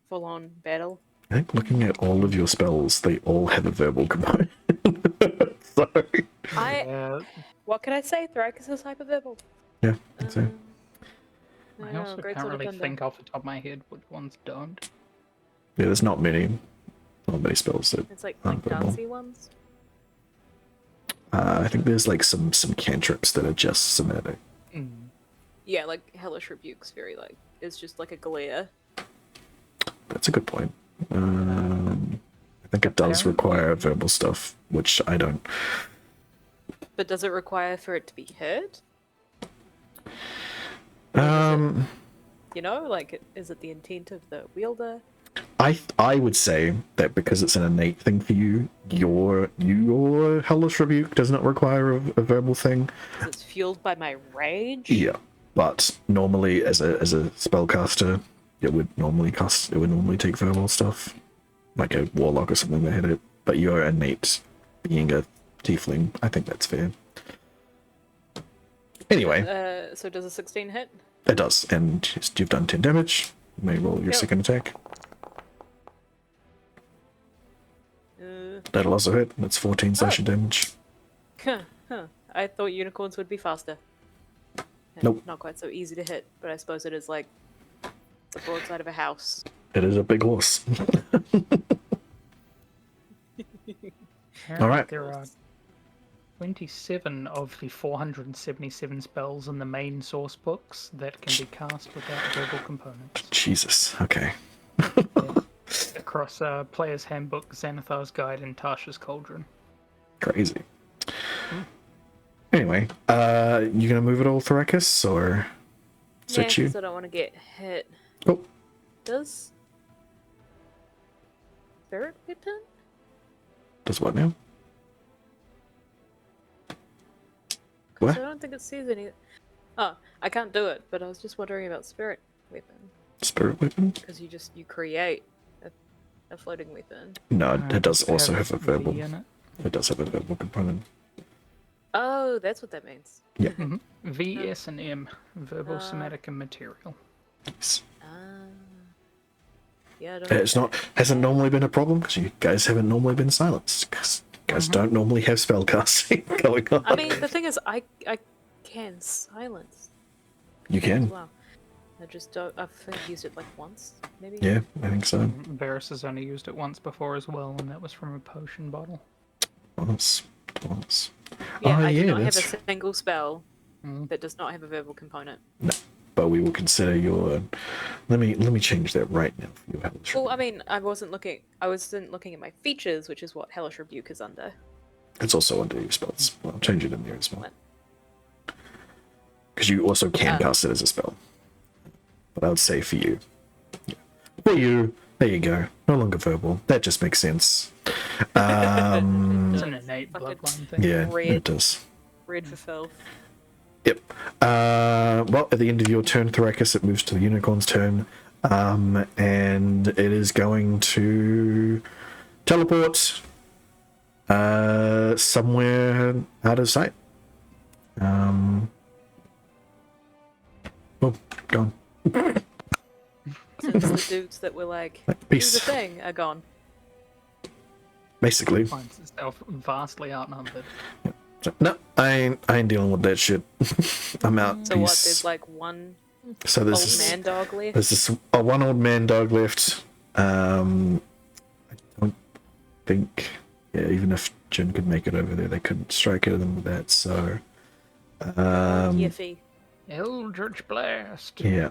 full-on battle. I think looking at all of your spells, they all have a verbal component. So Yeah, What can I say? Thrakus is hyperverbal. yeah, that's it. I also Great can't Sword of really Thunder. think off the top of my head which ones don't. Yeah, there's not many spells that. It's like Unverbal. dancey ones. I think there's like some cantrips that are just somatic. Yeah, like Hellish Rebuke's very like it's just like a glare. That's a good point. I think it does require verbal stuff, which I don't. But does it require for it to be heard? You know, like is it the intent of the wielder? I would say that because it's an innate thing for you, your hellish rebuke does not require a verbal thing. 'Cause it's fueled by my rage. Yeah, but normally as a spellcaster, it would normally take verbal stuff, like a warlock or something that had it. But your innate being a tiefling, I think that's fair. Anyway, So does a 16 hit? it does, and you've done 10 damage. You may roll your Yep. second attack. Uh, That'll also hit. That's 14 slashing damage. huh. I thought unicorns would be faster. And Nope. Not quite so easy to hit, but I suppose it is like the broadside of a house. It is a big horse. All right. There are 27 of the 477 spells in the main source books that can be cast without verbal components. Jesus. Okay. Across Player's Handbook, Xanathar's Guide, and Tasha's Cauldron. Crazy. Anyway, you gonna move it all, Thrakus, or Yeah, suit you? because I don't want to get hit. Oh, Does Spirit Weapon? does what now? 'Cause What? I don't think it says any. Oh, I can't do it, but I was just wondering about Spirit Weapon. Spirit weapon? Because you create a floating weapon. No, it does also have a V verbal. in it. It does have a verbal component. Oh, that's what that means. V, S, and M. Verbal, Uh, somatic, and material. Yes. Ah. Yeah, I don't It's not hasn't normally been a problem because you guys haven't normally been silenced. Because you guys don't normally have spellcasting going on. I mean, the thing is, I can silence. You can. Wow. I just don't. I've used it like once, maybe. Yeah, I think so. Varys has only used it once before as well, and that was from a potion bottle. Once. Yeah, Oh, I do yeah, not have a that's- single spell Mm. that does not have a verbal component. But we will consider your. Let me change that right now for your hellish. Well, I mean, I wasn't looking at my features, which is what Hellish Rebuke is under. It's also under your spells. Well, I'll change it in there as well. because you also can cast it as a spell. But I would say for you, for you, there you go. No longer verbal. That just makes sense. It's an innate bloodline thing. Yeah, Red. it does. Red for filth. Yep. Well, at the end of your turn, Thrakus, it moves to the unicorn's turn, and it is going to teleport somewhere out of sight. Oh, gone. Since the dudes that were like, do the Peace. thing, are gone. Basically. Finds itself vastly outnumbered. So, no, I ain't dealing with that shit. I'm out. So Peace. what, there's like one So old there's man dog left? There's this one old man dog left. I don't think, yeah, even if Jin could make it over there, they couldn't strike at them with that. So, Yiffy. Eldritch Blast. yeah,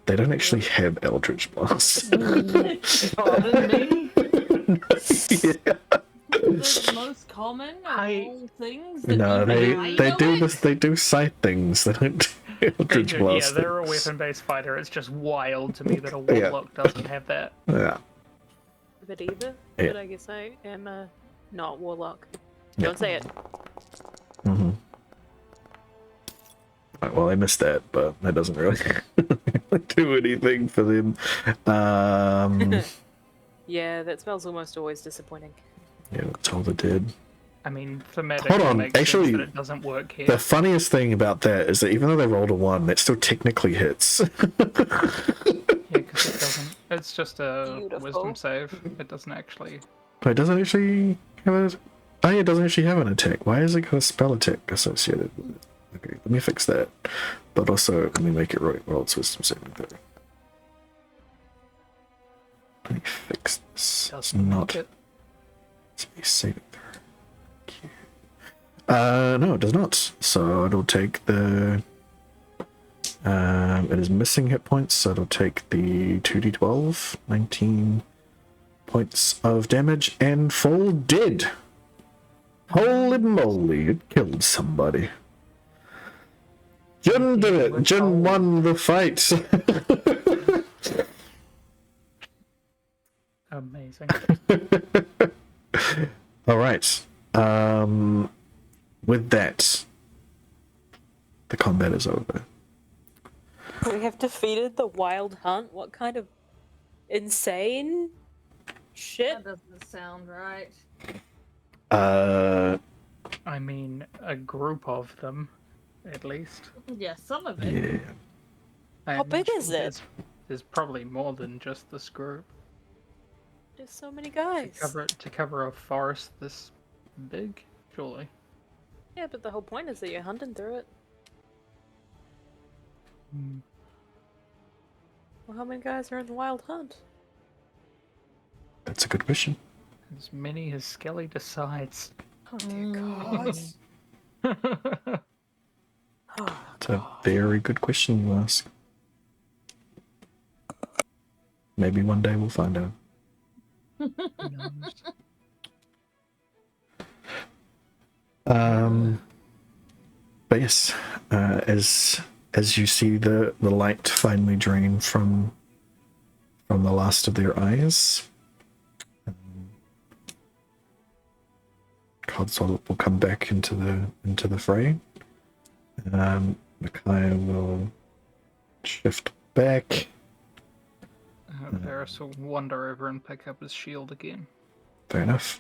they don't actually have Eldritch Blast. Pardon me? Yeah. The most common of all things. That No, you they can do it? this. They do scythe things. They don't do Eldritch Yeah, Blast. they're a things. weapon-based fighter. It's just wild to me that a warlock doesn't have that. Yeah. But either. Yeah. But I guess I am a not warlock. Yeah. Don't say it. Mm-hmm. Right, well, I missed that, but that doesn't really do anything for them. Yeah, that spell's almost always disappointing. Yeah, Toll the Dead. I mean, thematically Hold on, makes actually, sense that it doesn't work here. The funniest thing about that is that even though they rolled a 1, that still technically hits. Yeah, because it doesn't. It's just a Beautiful. wisdom save. It doesn't actually. But it doesn't actually have a... Oh yeah, it doesn't actually have an attack. Why is it got a spell attack associated with it? Okay, let me fix that. But also, let me make it roll its wisdom saving throw. Let me fix this. It's Doesn't not... make it. It's a saving throw. No, it does not. So it'll take the... it is missing hit points, so it'll take the 2d12, 19 points of damage, and fall dead. Holy moly, it killed somebody. Jin did it! Jin won the fight! Amazing. Alright. With that, the combat is over. We have defeated the Wild Hunt? What kind of insane shit? That doesn't sound right. I mean, a group of them, at least. Yeah, some of it. Yeah. I How big imagine is it? There's probably more than just this group. There's so many guys. To cover a forest this big, surely. Yeah, but the whole point is that you're hunting through it. Hmm. Well, how many guys are in the Wild Hunt? That's a good question. As many as Skelly decides. Oh dear God. That's a very good question you ask. Maybe one day we'll find out. Who knows? But yes, as you see the light finally drain from the last of their eyes, Codswallop will come back into the fray. Micaiah will shift back. Varys will wander over and pick up his shield again. Fair enough.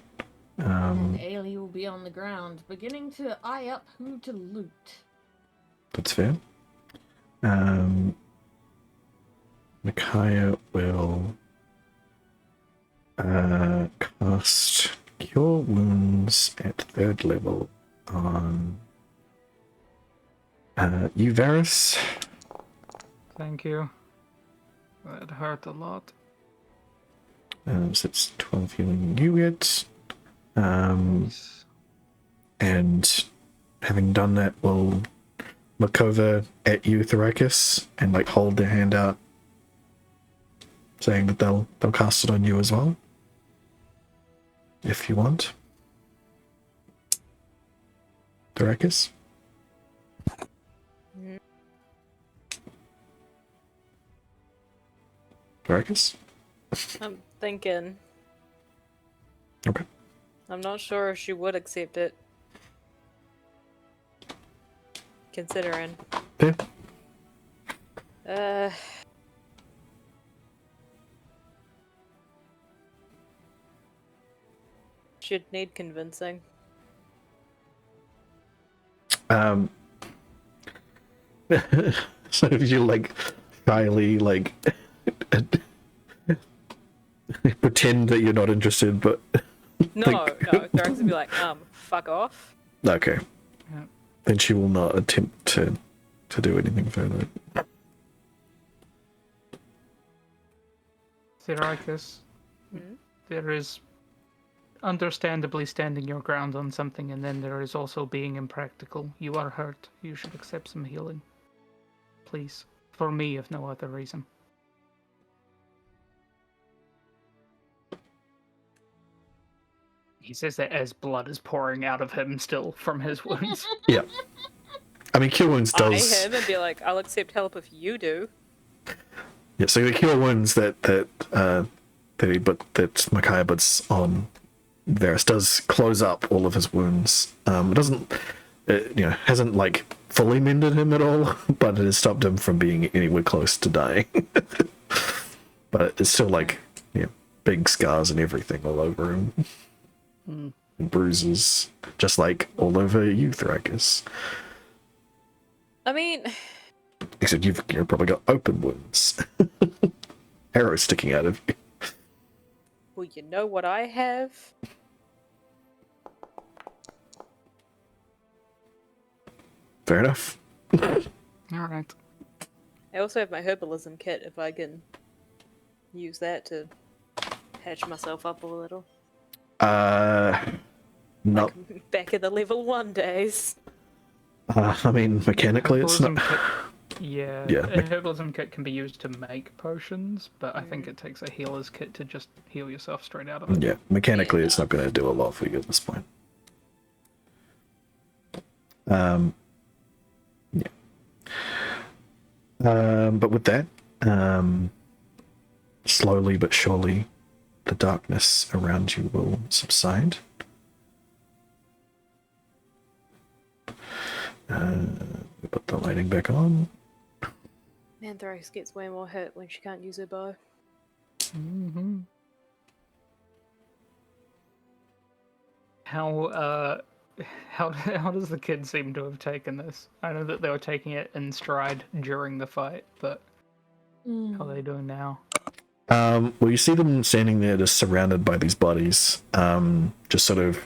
And Ailey will be on the ground, beginning to eye up who to loot. That's fair. Micaiah will cast Cure Wounds at 3rd level on you, Varys. Thank you. That hurt a lot. So it's 12 healing you get. Nice. And having done that, we'll look over at you, Thrakus, and like hold their hand out, saying that they'll cast it on you as well, if you want. Thrakus? Vargas? I'm thinking. Okay. I'm not sure if she would accept it. Considering. Yeah. Should need convincing. So if you like shyly like pretend that you're not interested, but No, no. Thrax would be like, fuck off. okay, Yeah. then she will not attempt to do anything further. Syracuse, there is understandably standing your ground on something, and then there is also being impractical. You are hurt. You should accept some healing. Please. For me, if no other reason. He says that as blood is pouring out of him still from his wounds. Yeah. I mean, Cure Wounds I does... him and be like, I'll accept help if you do. Yeah, so the Cure Wounds that Micaiah puts on Varys does close up all of his wounds. It doesn't... It, hasn't, like, fully mended him at all, but it has stopped him from being anywhere close to dying. But it's still, like, big scars and everything all over him. And bruises, just like all over you, Thrakus. I mean... Except you've probably got open wounds. Arrows sticking out of you. Well, you know what I have? Fair enough. Alright. I also have my herbalism kit if I can use that to patch myself up a little. Not. Like back in the level 1 days. I mean, mechanically, it's not. Herbalism kit, Yeah, a herbalism kit can be used to make potions, but I think it takes a healer's kit to just heal yourself straight out of it. Yeah, mechanically, it's not going to do a lot for you at this point. Yeah. But with that, slowly but surely, the darkness around you will subside. We put the lighting back on. Man, Thrax gets way more hurt when she can't use her bow. Mm-hmm. How does the kid seem to have taken this? I know that they were taking it in stride during the fight, but how are they doing now? Well, you see them standing there just surrounded by these bodies, just sort of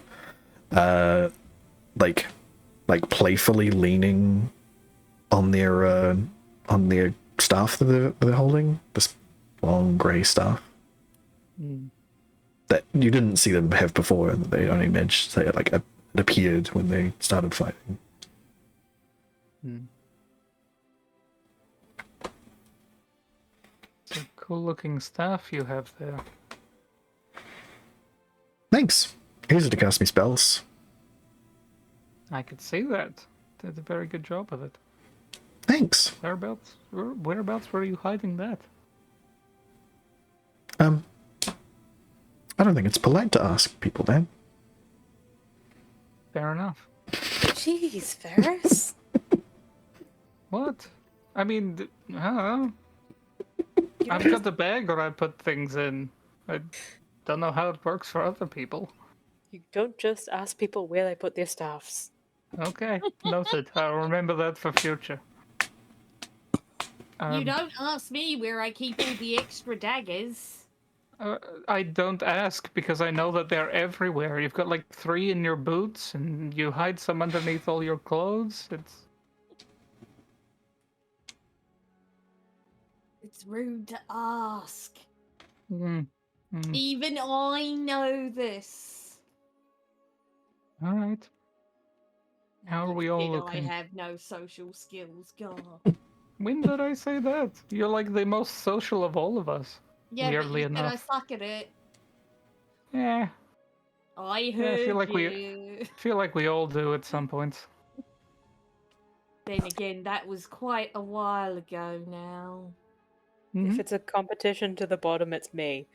like playfully leaning on their staff that they're holding, this long grey staff that you didn't see them have before, and they only managed to it appeared when they started fighting. It's a cool looking staff you have there. Thanks. Easy to cast me spells. I could see that. Did a very good job of it. Thanks. Whereabouts were you hiding that? I don't think it's polite to ask people that. Fair enough. Jeez, Varys. What? I mean, I don't know. I've got the bag where I put things in. I don't know how it works for other people. You don't just ask people where they put their staffs. Okay, noted. I'll remember that for future. You don't ask me where I keep all the extra daggers. I don't ask because I know that they're everywhere. You've got like 3 in your boots, and you hide some underneath all your clothes. It's rude to ask. Mm. Even I know this. All right. How are we all looking? I have no social skills, God. When did I say that? You're like the most social of all of us. Yeah, Weirdly but you enough. said I suck at it. Yeah. I heard I feel like you. feel like we all do at some point. Then again, that was quite a while ago now. Mhm. If it's a competition to the bottom, it's me.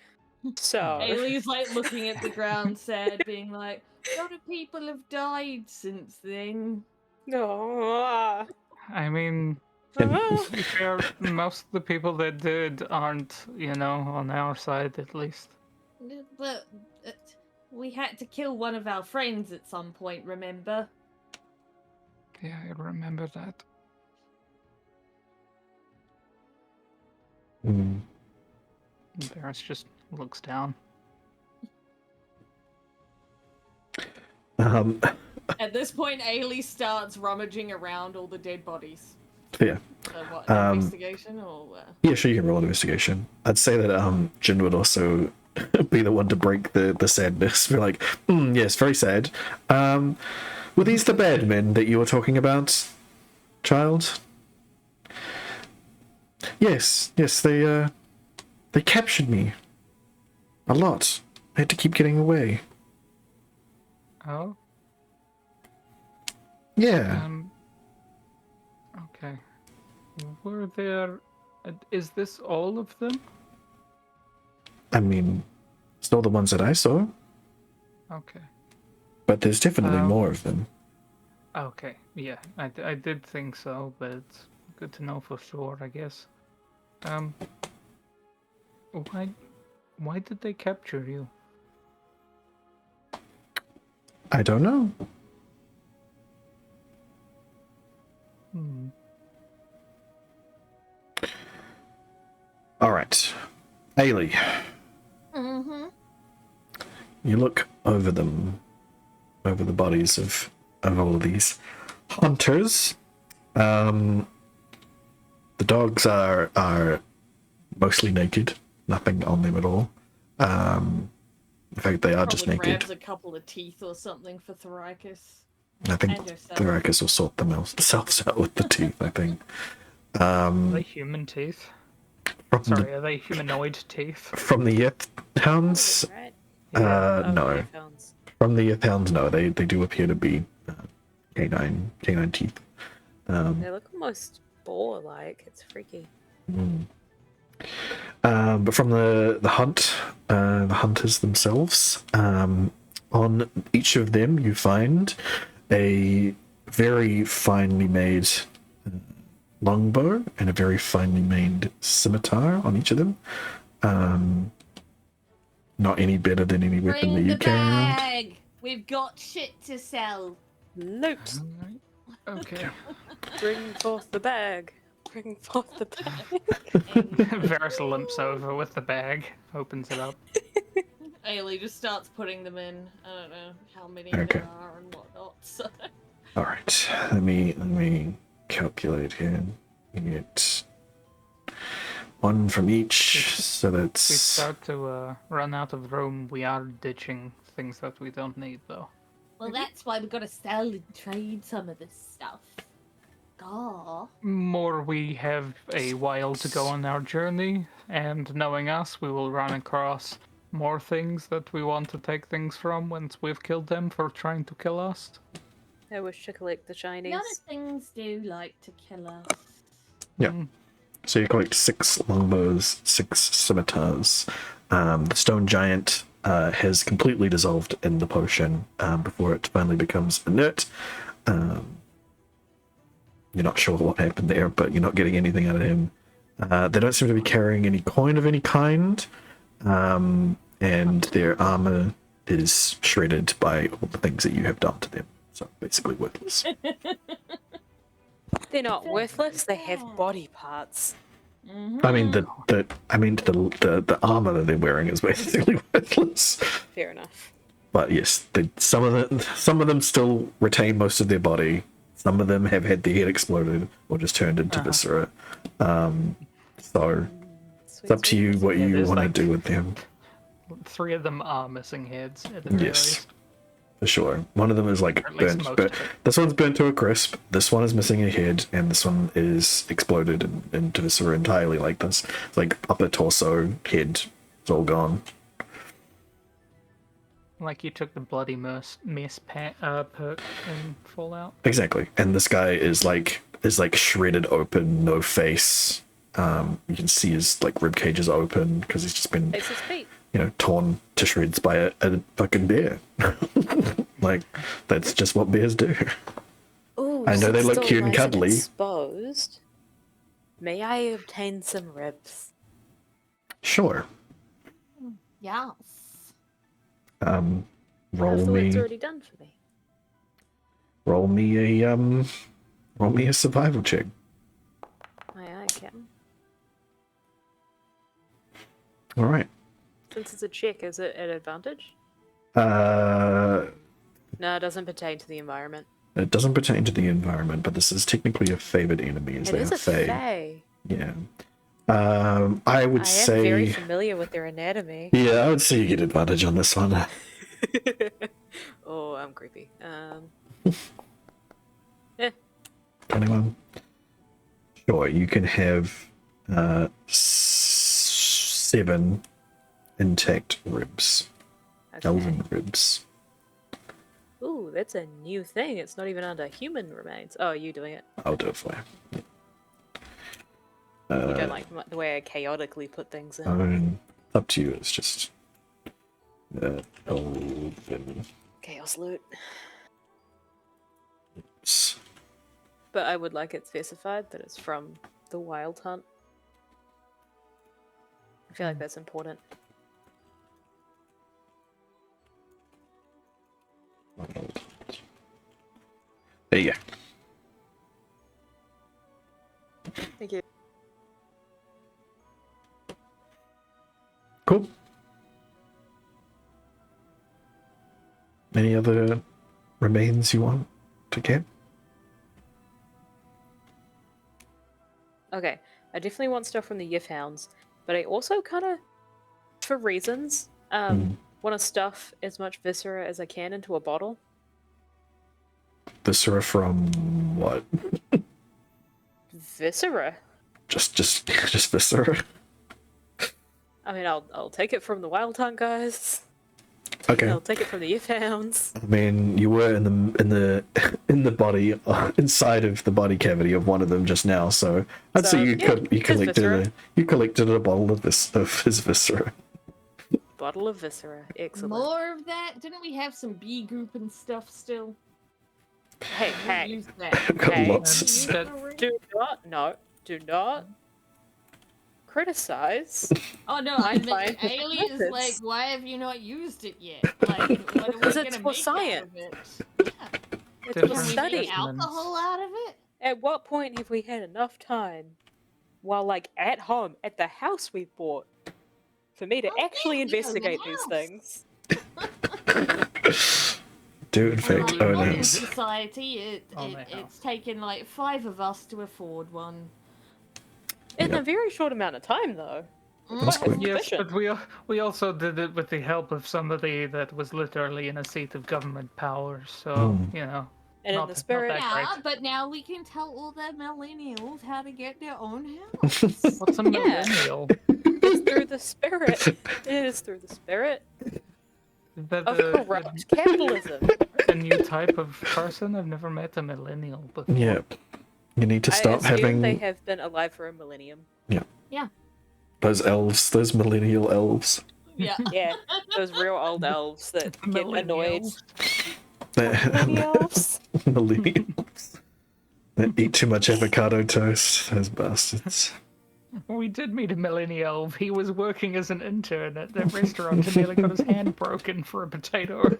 So. Ailey's like looking at the ground, sad, being like, "A lot of people have died since then." No. I mean, And to be fair, most of the people that did aren't, on our side at least. But we had to kill one of our friends at some point, remember? Yeah, I remember that. mm, Barris just looks down. um, At this point, Ailey starts rummaging around all the dead bodies. yeah. So what, Um, investigation or... Yeah, sure, you can roll an investigation. I'd say that Jin would also be the one to break the sadness. Be like, yes, very sad. Were these the bad men that you were talking about, child? Yes, they captured me. A lot. I had to keep getting away. Oh? Yeah. Okay. Were there... Is this all of them? I mean, it's not the ones that I saw, Okay. but there's definitely more of them. Okay, yeah, I did think so, but it's good to know for sure, I guess. Why did they capture you? I don't know. Hmm. All right, Ailey. Mm-hmm. You look over them, over the bodies of all of these hunters. The dogs are mostly naked, nothing on them at all. In fact, they are just Probably naked. grabs a couple of teeth or something for Thoricus. I think and herself. Thoricus will sort themselves out with the teeth. I think. Are they human teeth? From Sorry, are they humanoid teeth? from the Yeth hounds, Right? no. Hounds. From the Yeth hounds, no. They do appear to be canine teeth. They look almost boar-like. It's freaky. But from the hunters themselves, on each of them you find a very finely made longbow and a very finely made scimitar on each of them. Not any better than any weapon that Bring you the carry around. bag! We've got shit to sell. Loot! Alright, okay. Bring forth the bag. Bring forth the bag. Varys limps over with the bag, opens it up. Ailey just starts putting them in. I don't know how many Okay. there are and whatnot. So. All right, let me calculate here. You get one from each, so If we that's start to run out of room, we are ditching things that we don't need, though. Well, that's why we've got to sell and trade some of this stuff. Gah. More we have a while to go on our journey, and knowing us, we will run across more things that we want to take things from once we've killed them for trying to kill us. I wish to collect the shinies. None of things do like to kill us. yeah. So you collect 6 longbows, 6 scimitars. The stone giant has completely dissolved in the potion before it finally becomes inert. You're not sure what happened there, but you're not getting anything out of him. They don't seem to be carrying any coin of any kind, and their armor is shredded by all the things that you have done to them. So basically worthless. They're not worthless. They have body parts. I mean the armor that they're wearing is basically worthless. Fair enough. But yes, some of them still retain most of their body. Some of them have had their head exploded or just turned into viscera. So it's up to you what you there's want to like- do with them. 3 of them are missing heads, at the very Yes, least. for sure. One of them is like Or at least burnt. most But of it. this one's burnt to a crisp. This one is missing a head, and this one is exploded into viscera entirely. Like this, it's like upper torso, head, it's all gone. Like you took the bloody mess perk in Fallout. Exactly. And this guy is like shredded open, no face. You can see his like rib cage is open because he's just been, Face his feet. torn to shreds by a fucking bear. Like that's just what bears do. Ooh, I know they since look still cute and lies cuddly. Exposed. May I obtain some ribs? Sure. Yes. Roll After it's me, already done for me. roll me a survival check. Aye, Captain. All right. Since it's a check, is it an advantage? Uh, No, it doesn't pertain to the environment. it doesn't pertain to the environment, but this is technically a favored enemy, as It they is are a fae. fae. Yeah. I would I am say. very familiar with their anatomy. Yeah, I would say you get advantage on this one. Oh, I'm creepy. 21. Sure, you can have 7 intact ribs. Okay. Elven ribs. Ooh, that's a new thing. It's not even under human remains. Oh, you doing it? I'll do it for you. You don't like the way I chaotically put things in. It's up to you. It's just elven Chaos loot. ribs. But I would like it specified that it's from the Wild Hunt. I feel like that's important. There you go. Thank you. Cool. Any other remains you want to get? Okay, I definitely want stuff from the Yif Hounds, but I also kind of, for reasons, want to stuff as much viscera as I can into a bottle. Viscera from what? Viscera? Just viscera. I mean, I'll take it from the Wild Hunt guys. Okay. I'll take it from the Yif Hounds. I mean, you were in the body, inside of the body cavity of one of them just now, so I'd So, say you yeah, collected a bottle of his viscera. Bottle of viscera. Excellent. More of that? Didn't we have some B group and stuff still? Hey, We hey. used that. I've got Hey. lots. Do not criticize. Oh no, I meant Fine. aliens. Methods. Like, why have you not used it yet? Like, what are we Because gonna it's for make science. out of it? Yeah. It's Different for Can we study. make alcohol out of it? At what point have we had enough time while, like, at home, at the house we bought, for me to Oh, actually yeah, we own the investigate these house. things? Do in fact Like, own modern house. society, On the it's taken like 5 of us to afford one. In Yep. a very short amount of time, though. That's quick. Yes, Efficient. but we also did it with the help of somebody that was literally in a seat of government power. So you know, And not, in the not spirit, that Yeah, great. but now we can tell all the millennials how to get their own house. What's a Yeah. millennial? it's through the spirit. It is through the spirit Is that of corrupt capitalism. a new type of person? I've never met a millennial before. Yeah. You need to I stop assume having they have been alive for a millennium. those elves, those millennial elves. Yeah. Yeah, those real old elves that get annoyed. Millennials. Millennials. Millennials. That eat too much avocado toast. Those bastards. We did meet a millennial. He was working as an intern at that restaurant and nearly got his hand broken for a potato.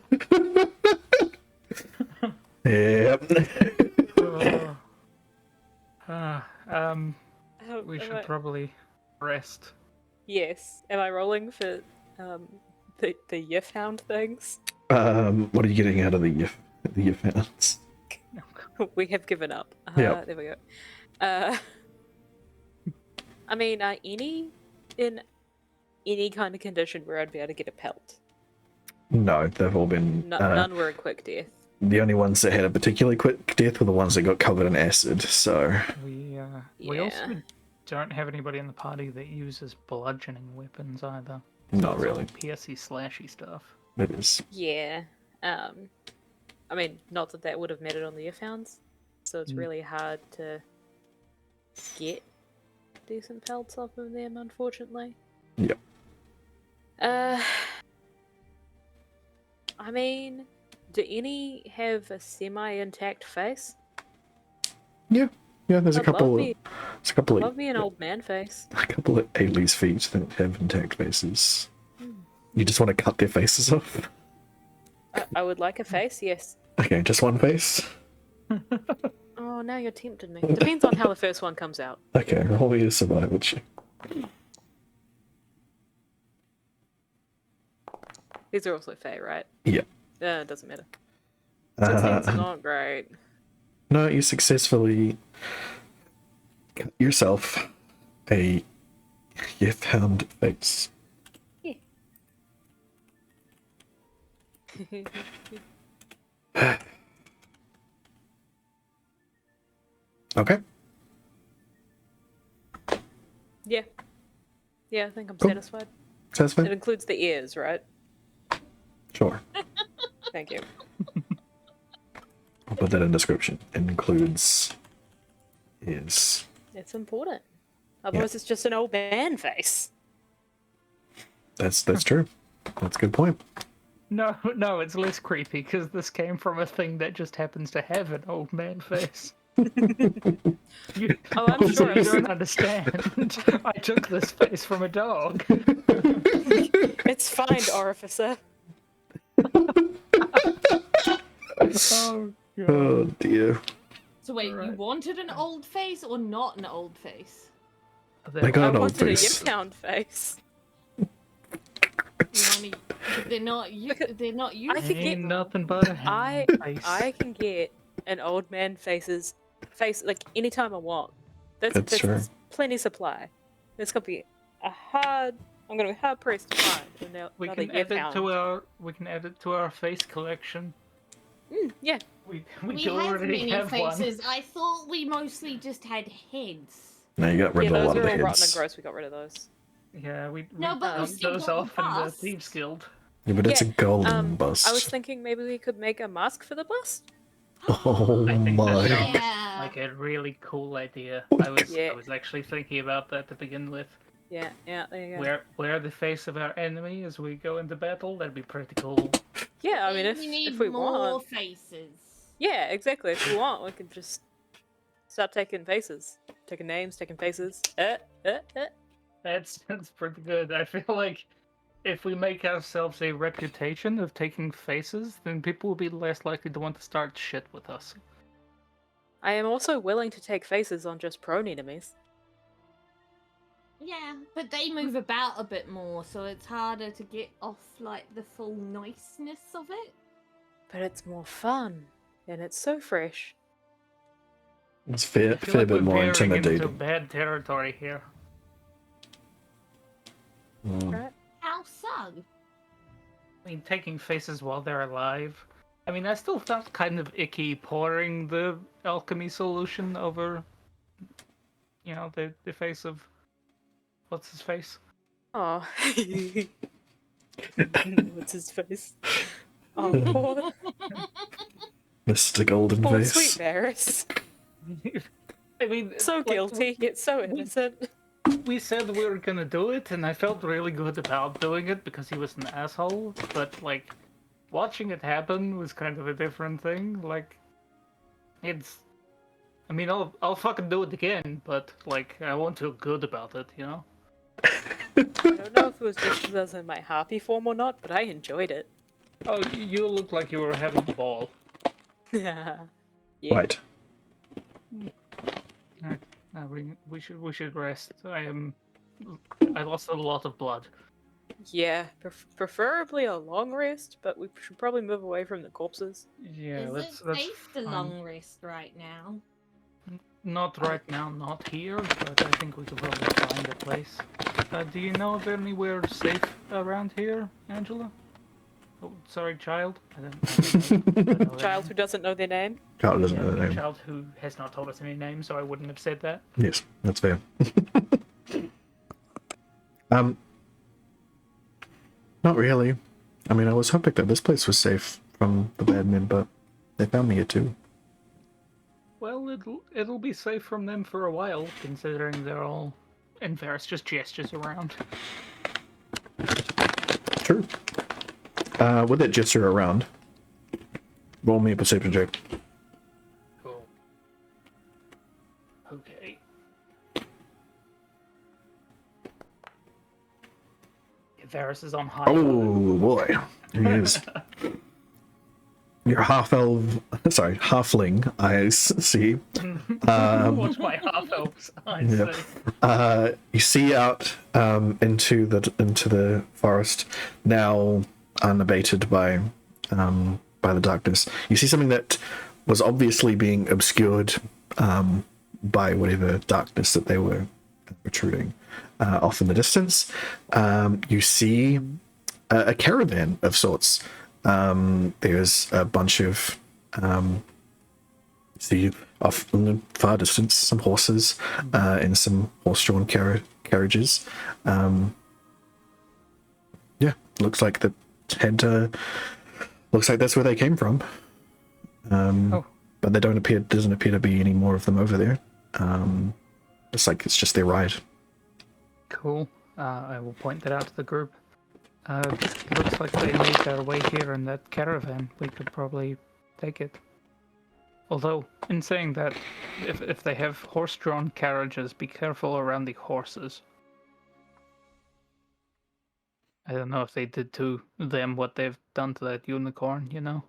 Yep. We Am should I- probably rest. Yes. Am I rolling for the Yif Hound things? What are you getting out of the Yif hounds? We have given up. Yep. There we go. I mean, in any kind of condition where I'd be able to get a pelt. No, they've all been. None were a quick death. The only ones that had a particularly quick death were the ones that got covered in acid. So We Yeah. also don't have anybody in the party that uses bludgeoning weapons either. not It's all really. piercy slashy stuff. It is. Yeah. I mean, not that would have mattered on the Yif Hounds, so it's really hard to get. decent pelts off of them, unfortunately. Yep. I mean, do any have a semi-intact face? Yeah, there's a I'd love couple. me- There's a couple. Love me an old man face. A couple of Ailey's feet that have intact faces. Hmm. You just want to cut their faces off? I would like a face, yes. Okay, just one face. Oh, now you're tempting me. Depends on how the first one comes out. Okay, roll me a survival check. These are also Fae, right? Yeah. It doesn't matter. 16's not great. No, you successfully cut yourself a found face. Okay. Yeah. Yeah, I think I'm Cool. satisfied. It Satisfied? includes the ears, right? Sure. Thank you. I'll put that in description. Includes is. It's important. Otherwise, it's just an old man face. That's true. That's a good point. No, it's less creepy because this came from a thing that just happens to have an old man face. You, Oh, I'm sure you it's- don't understand. I took this face from a dog. It's fine, Orificer. Oh, God. Oh dear. So wait, you Alright. wanted an old face or not an old face? I got I an old wanted a face. Yiptown face. You wanna, but they're not. They're not I used. could get- Ain't nothing but a I face. I can get an old man face like anytime I want. That's true. Plenty supply. It's gonna be I'm gonna be hard pressed to find We another can add it to Yiptown. we can add it to our face collection. Yeah. We We do have already many have one. faces. I thought we mostly just had heads. No, you got rid Yeah, of a those lot are of all the rotten and heads. gross. We got rid of those. Yeah, we No, but we dumped still those got off the in the bust. Thieves Guild. Yeah, but it's a Yeah, golden bust. I was thinking maybe we could make a mask for the bust. Oh I think my. that sounds Yeah. like a really cool idea. Yeah. I was actually thinking about that to begin with. Yeah, there you go. Wear the face of our enemy as we go into battle. That'd be pretty cool. Yeah, I mean we need if we more want. faces. Yeah, exactly. If we want, we can just start taking faces. Taking names, taking faces. That's pretty good. I feel like if we make ourselves a reputation of taking faces, then people will be less likely to want to start shit with us. I am also willing to take faces on just prone enemies. Yeah, but they move about a bit more, so it's harder to get off like the full niceness of it. But it's more fun. And it's so fresh. It's I fair feel like bit we're more veering into intimidating. bad territory here. Mm. Right? How so? I mean, taking faces while they're alive. I mean, I still felt kind of icky pouring the alchemy solution over, the face of... What's his face? Oh. What's his face? Oh, poor, Mr. Golden poor Face. sweet Varys. I mean, So like, guilty, yet so innocent. We said we were gonna do it, and I felt really good about doing it because he was an asshole, but, like, watching it happen was kind of a different thing. Like, it's... I mean, I'll fucking do it again, but, like, I won't feel good about it, you know? I don't know if it was just because I was in my happy form or not, but I enjoyed it. Oh, you look like you were having a ball. Yeah. Right. We should rest. I lost a lot of blood. Yeah, preferably a long rest, but we should probably move away from the corpses. Yeah, Is that's it safe to fine. long rest right now? Not right now, not here, but I think we could probably find a place. Do you know of anywhere safe around here, Angela? Oh, sorry, child. I don't know their Child name. who doesn't know their name. Carl doesn't know the Yeah, name. child who has not told us any name, so I wouldn't have said that. Yes, that's fair. Not really. I mean, I was hoping that this place was safe from the bad men, but they found me here too. Well, it'll be safe from them for a while, considering they're all And Varys just gestures around. True. With that gesture around, roll me a perception check. Cool. Okay. Varys is on high. Oh boy, he is. Your halfling eyes see. What's my half elf's eyes Yeah. say? You see out into the forest, now unabated by the darkness. You see something that was obviously being obscured by whatever darkness that they were protruding off in the distance. You see a caravan of sorts. There's a bunch of see off in the far distance some horses and some horse-drawn carriages. Yeah, looks like that looks like that's where they came from. But doesn't appear to be any more of them over there. It's just their ride. Cool. I will point that out to the group. Looks like they made their way here in that caravan. We could probably take it. Although, in saying that, if they have horse-drawn carriages, be careful around the horses. I don't know if they did to them what they've done to that unicorn, you know?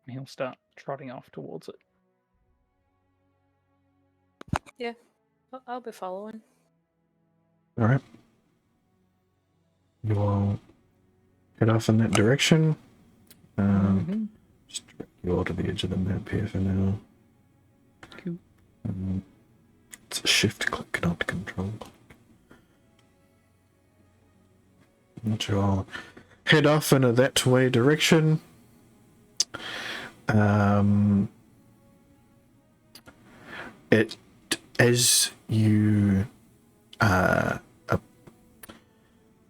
He'll start trotting off towards it. Yeah, I'll be following. All right. You all head off in that direction. Just drag you all to the edge of the map here for now. Cool. It's a shift click, not control. And you all head off in a that way direction. As you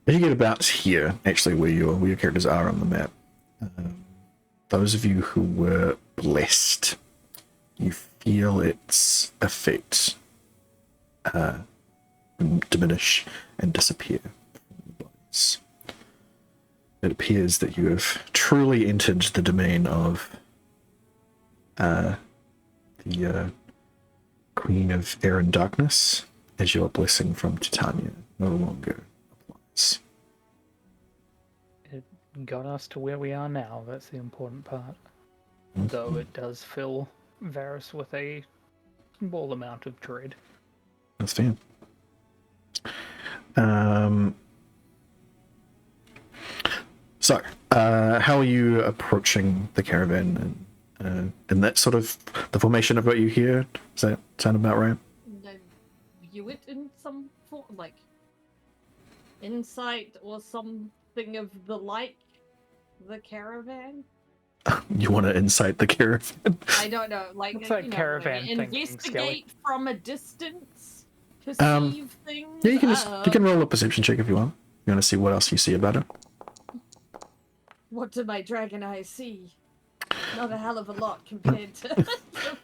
get about here, actually where your characters are on the map, those of you who were blessed, you feel its effect diminish and disappear from your bodies. It appears that you have truly entered the domain of the Queen of Air and Darkness, as your blessing from Titania no longer applies. It got us to where we are now, that's the important part. Though it does fill Varys with a small amount of dread. That's fair. So, how are you approaching the caravan? And that sort of the formation of what you hear? Does that sound about right? View it in some form, like insight or something of the like. The caravan. You want to incite the caravan? I don't know, like What's that caravan thinking, investigate Skelly? from a distance, perceive things. Yeah, you can roll a perception check if you want. You want to see what else you see about it? What do my dragon eyes see? Not a hell of a lot compared to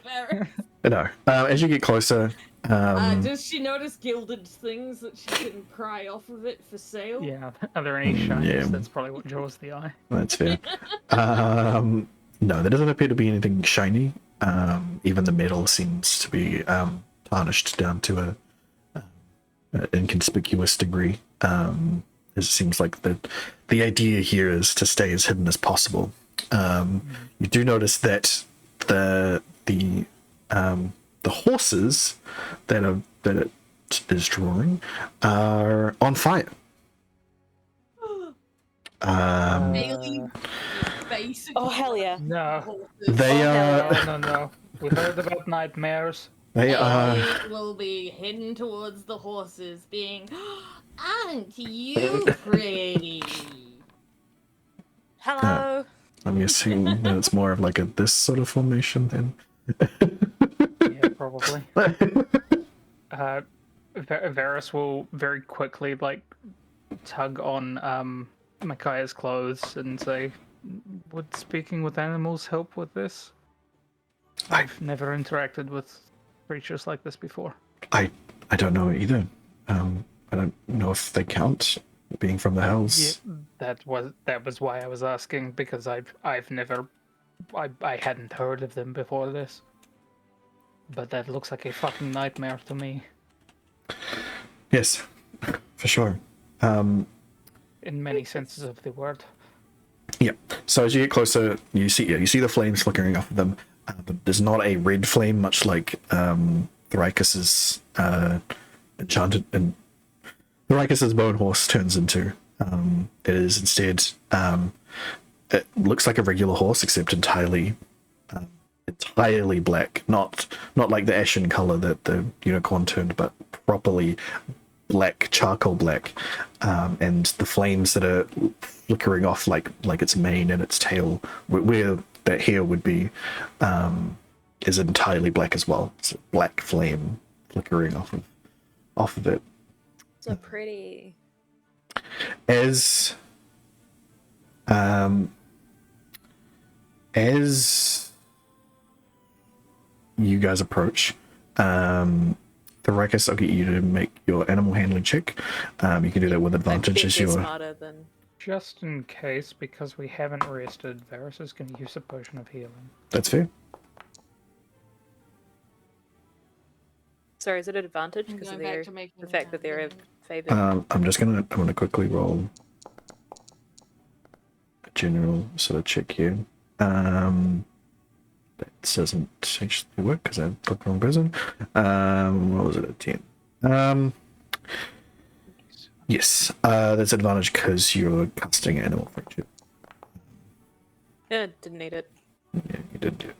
Paris. No. As you get closer, Does she notice gilded things that she can pry off of it for sale? Yeah, are there any shinies? yeah. That's probably what draws the eye. that's fair. No, there doesn't appear to be anything shiny. Even the metal seems to be tarnished down to an inconspicuous degree. It seems like the idea here is to stay as hidden as possible. You do notice that the horses that it is drawing are on fire. Bailey, basically. Oh, hell yeah. No. They are. No. We heard about nightmares. They are. Bailey will be heading towards the horses, being, "Aren't you pretty?" Hello. I'm guessing that it's more of like this sort of formation then. Yeah, probably. Varys will very quickly tug on Micaiah's clothes and say, "Would speaking with animals help with this? I've never interacted with creatures like this before? I don't know either. I don't know if they count being from the hells. Yeah, that was why I was asking, because I've never I hadn't heard of them before this. But that looks like a fucking nightmare to me. Yes, for sure. In many senses of the word. Yeah. So as you get closer, you see the flames flickering off of them. But there's not a red flame, much like Thyricus's enchanted and Thyricus's bone horse turns into. It is instead. It looks like a regular horse, except entirely black. Not like the ashen color that the unicorn turned, but properly black, charcoal black, and the flames that are flickering off like its mane and its tail, where that hair would be, is entirely black as well. It's a black flame flickering off of it. So pretty. As you guys approach, Thyricus, I'll get you to make your animal handling check. You can do that with advantage as you're... smarter than... Just in case, because we haven't rested, Varus is going to use a potion of healing. That's fair. Sorry, is it an advantage because of the fact that they're favored? I'm gonna quickly roll a general sort of check here. That doesn't actually work because I put the wrong person. What was it, a 10? Yes, that's advantage because you're casting animal friendship. Yeah, didn't need it. Yeah, you did do.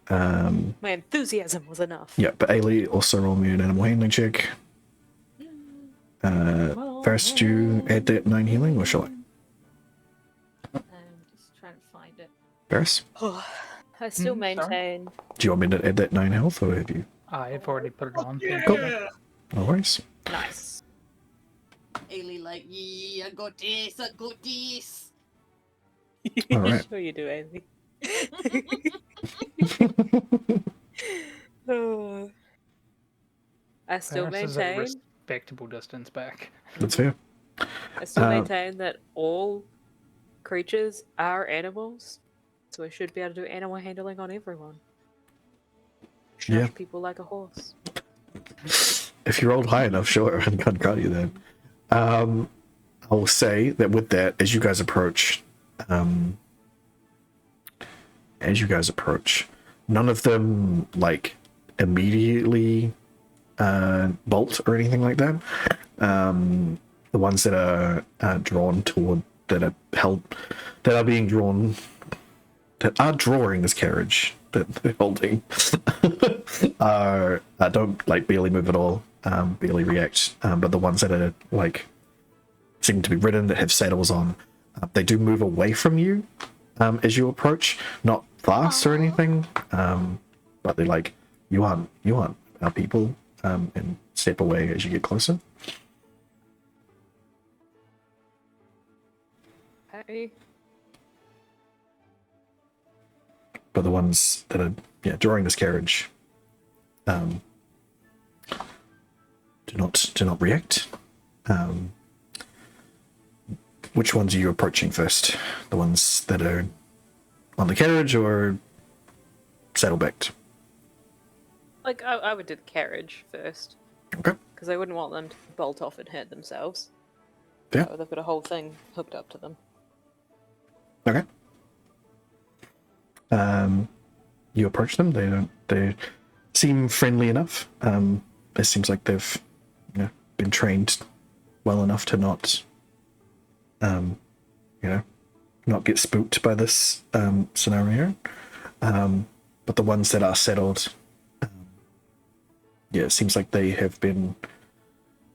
My enthusiasm was enough. Yeah, but Ailey, also roll me an animal handling check. First, you add that 9 healing, or shall I? I'm just trying to find it. Varus? I still maintain. Do you want me to add that 9 health, or have you? I've already put it on. Cool. No worries. Nice. Ailey, like, yeah, I got this, I got this. All right. Sure you do, Ailey. Oh. I still Varus is a maintain. respectable distance back. That's fair. I still maintain that all creatures are animals, so I should be able to do animal handling on everyone. Shush Yeah. people like a horse. If you rolled high enough, sure, I can't grant you that. I will say that with that, as you guys approach, none of them like immediately bolt or anything like that. The ones that are drawn toward, that are being drawn, that are drawing this carriage that they're holding, don't like barely move at all, barely react. But the ones that are like seem to be ridden, that have saddles on, they do move away from you as you approach, not fast or anything, but they're like, you aren't our people, and step away as you get closer. Hey. But the ones that are drawing this carriage do not react. Which ones are you approaching first? The ones that are on the carriage or saddle-backed? Like, I would do the carriage first. Okay. Because I wouldn't want them to bolt off and hurt themselves. Yeah. So they've got a whole thing hooked up to them. Okay. You approach them. They seem friendly enough. It seems like they've been trained well enough to not not get spooked by this scenario. But the ones that are settled, it seems like they have been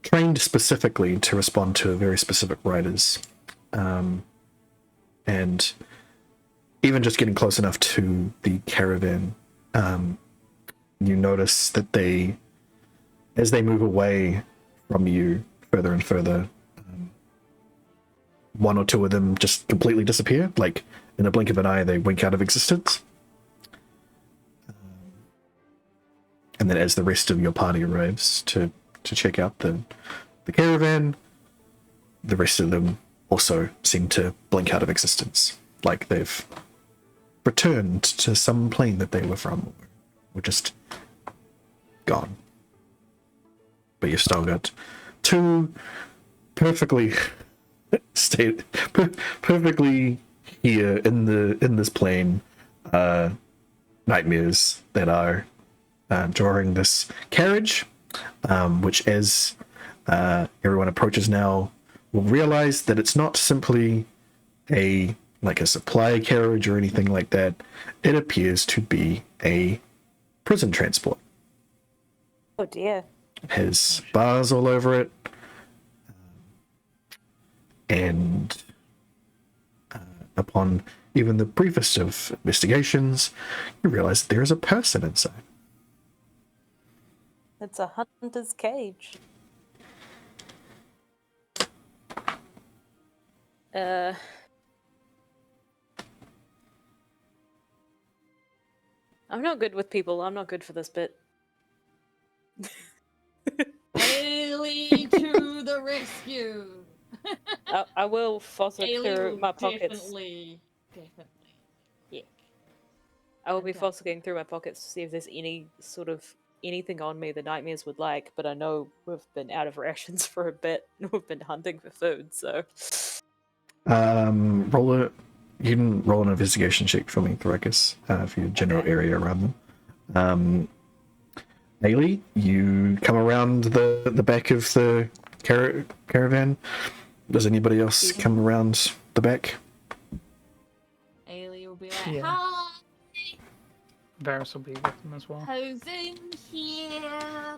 trained specifically to respond to very specific riders. And even just getting close enough to the caravan, you notice that as they move away from you further and further, one or two of them just completely disappear. Like in a blink of an eye, they wink out of existence. and then as the rest of your party arrives to check out the caravan, the rest of them also seem to blink out of existence, like they've returned to some plane that they were from, or just gone. But you've still got two perfectly perfectly here in this plane nightmares that are drawing this carriage, which as everyone approaches now will realize that it's not simply a supply carriage or anything like that. It appears to be a prison transport. Oh dear. It has bars all over it, and upon even the briefest of investigations, you realize there is a person inside. It's a hunter's cage. I'm not good with people. I'm not good for this bit. Haley to the rescue. I will fossil Haley through will my pockets. definitely. Yeah. I will be Okay. fossicking through my pockets to see if there's any sort of anything on me the nightmares would like, but I know we've been out of rations for a bit and we've been hunting for food, so You can roll an investigation check for me, Thrakus, for your general area around them. Haley, you come around the back of the caravan. Does anybody else come around the back? Haley will be like, Yeah. hi, Varys will be with them as well. who's in here?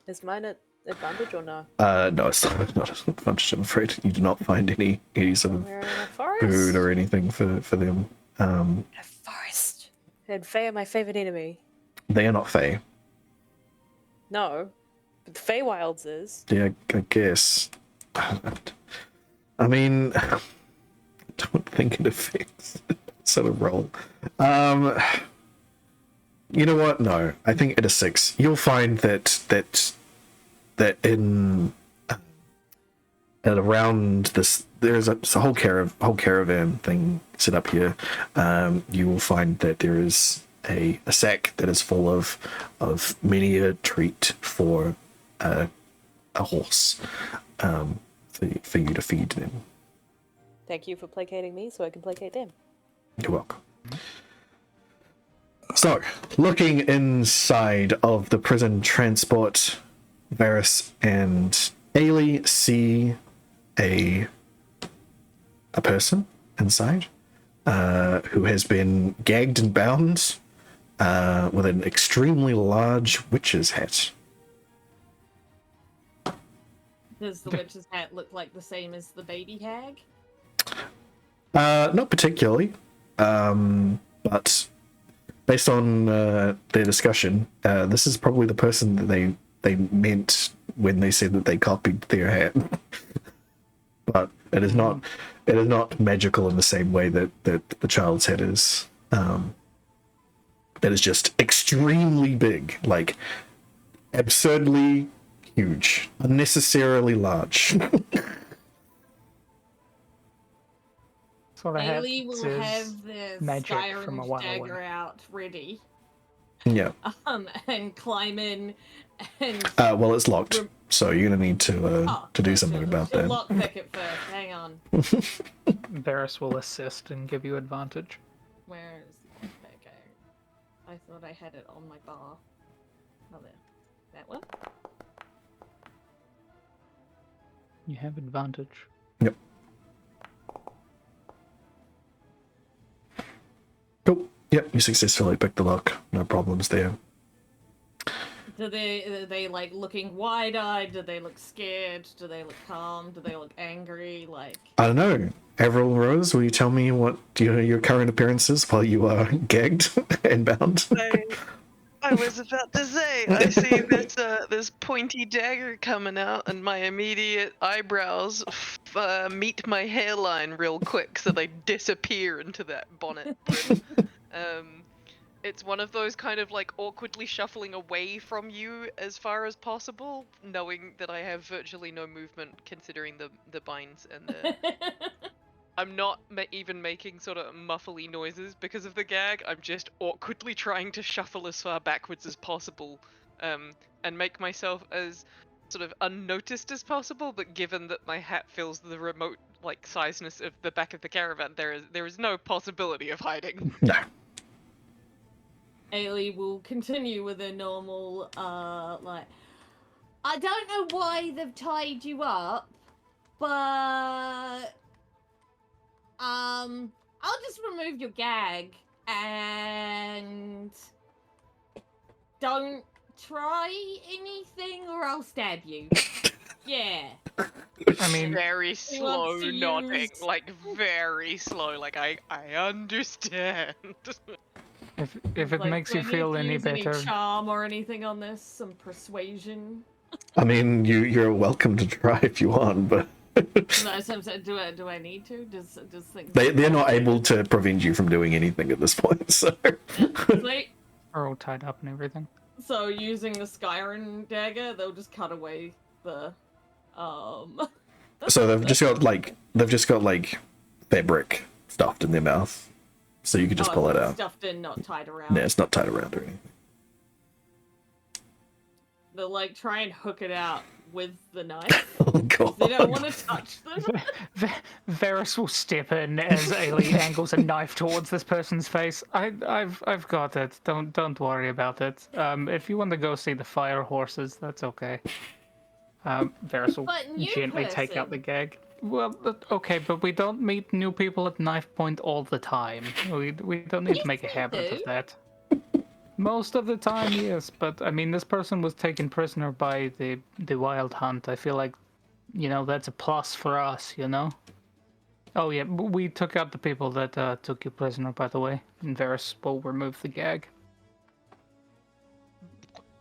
is mine at advantage or no? No, it's not an advantage, I'm afraid. You do not find any sort of We're in a forest. food or anything for them. A forest. And Fae are my favorite enemy. They are not Fae. No. But the Feywilds is. Yeah, I guess. I mean, I don't think it affects sort of roll. You know what? No, I think at a 6, you'll find that in at around this, there's a whole caravan thing set up here. You will find that there is a sack that is full of many a treat for a horse, for you to feed them. Thank you for placating me so I can placate them. You're welcome. So, looking inside of the prison transport, Varys and Ailey see a person inside who has been gagged and bound with an extremely large witch's hat. Does the witch's hat look like the same as the baby hag? Not particularly, but based on their discussion, this is probably the person that they meant when they said that they copied their hat. But it is not magical in the same way that the child's head is. That is just extremely big, like absurdly huge, unnecessarily large. So the hat Haley will says have the magic from a Skyrim while dagger away. out ready, Yeah. and climb in, and Well, it's locked, so you're gonna need to do something about that. Lockpick it first. Hang on. Varys will assist and give you advantage. Where is the lockpick? I thought I had it on my bar. Oh, there. That one. You have advantage. Yep. Cool. Yep, you successfully picked the lock. No problems there. Are they like looking wide-eyed? Do they look scared? Do they look calm? Do they look angry? Like, I don't know. Avril Rose, will you tell me what your current appearance is while you are gagged and bound? I was about to say, I see this pointy dagger coming out, and my immediate eyebrows meet my hairline real quick, so they disappear into that bonnet brim. it's one of those kind of like awkwardly shuffling away from you as far as possible, knowing that I have virtually no movement considering the binds and the. I'm not even making sort of muffly noises because of the gag. I'm just awkwardly trying to shuffle as far backwards as possible, and make myself as sort of unnoticed as possible. But given that my hat fills the remote like sizeness of the back of the caravan, there is no possibility of hiding. No. Ailey will continue with a normal, like, I don't know why they've tied you up, but, I'll just remove your gag and don't try anything or I'll stab you. Yeah. I mean, Very slow to nodding, use- like very slow. Like I understand. if it Like, makes do you I need feel to any use better, charm or anything on this? Some persuasion? I mean, you're welcome to try if you want, but No, so do I need to? Does things they're not able to prevent you from doing anything at this point. So Sweet. are all tied up and everything. So using the Skyrim dagger, they'll just cut away the so they've just got like fabric stuffed in their mouth, so you can just pull it out. Stuffed in, not tied around. Yeah, it's not tied around or anything. They'll like try and hook it out with the knife. Oh god. They don't want to touch them. Varys will step in as Ailey angles a knife towards this person's face. I've got it. Don't worry about it. If you want to go see the fire horses, that's okay. Varys will But new gently take out the person. gag. Well, okay, but we don't meet new people at knife point all the time. We don't need Yes, to make a we habit do. of that. Most of the time, yes, but I mean, this person was taken prisoner by the Wild Hunt. I feel like, that's a plus for us, Oh yeah, we took out the people that took you prisoner, by the way. And Varys will remove the gag.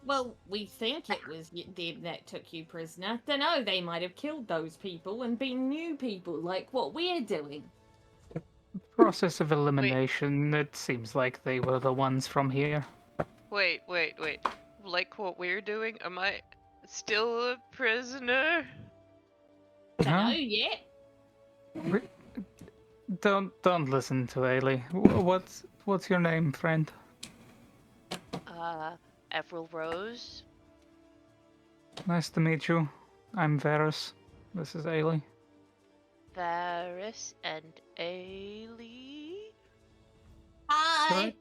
Well, we think it was them that took you prisoner. Dunno, they might have killed those people and been new people, like what we're doing. Process of elimination. It seems like they were the ones from here. Wait. Like what we're doing? Am I still a prisoner? Dunno Huh? yet. Don't listen to Ailey. What's your name, friend? Avril Rose. Nice to meet you. I'm Varys. This is Ailey. Varys and Ailey. Hi. Sorry?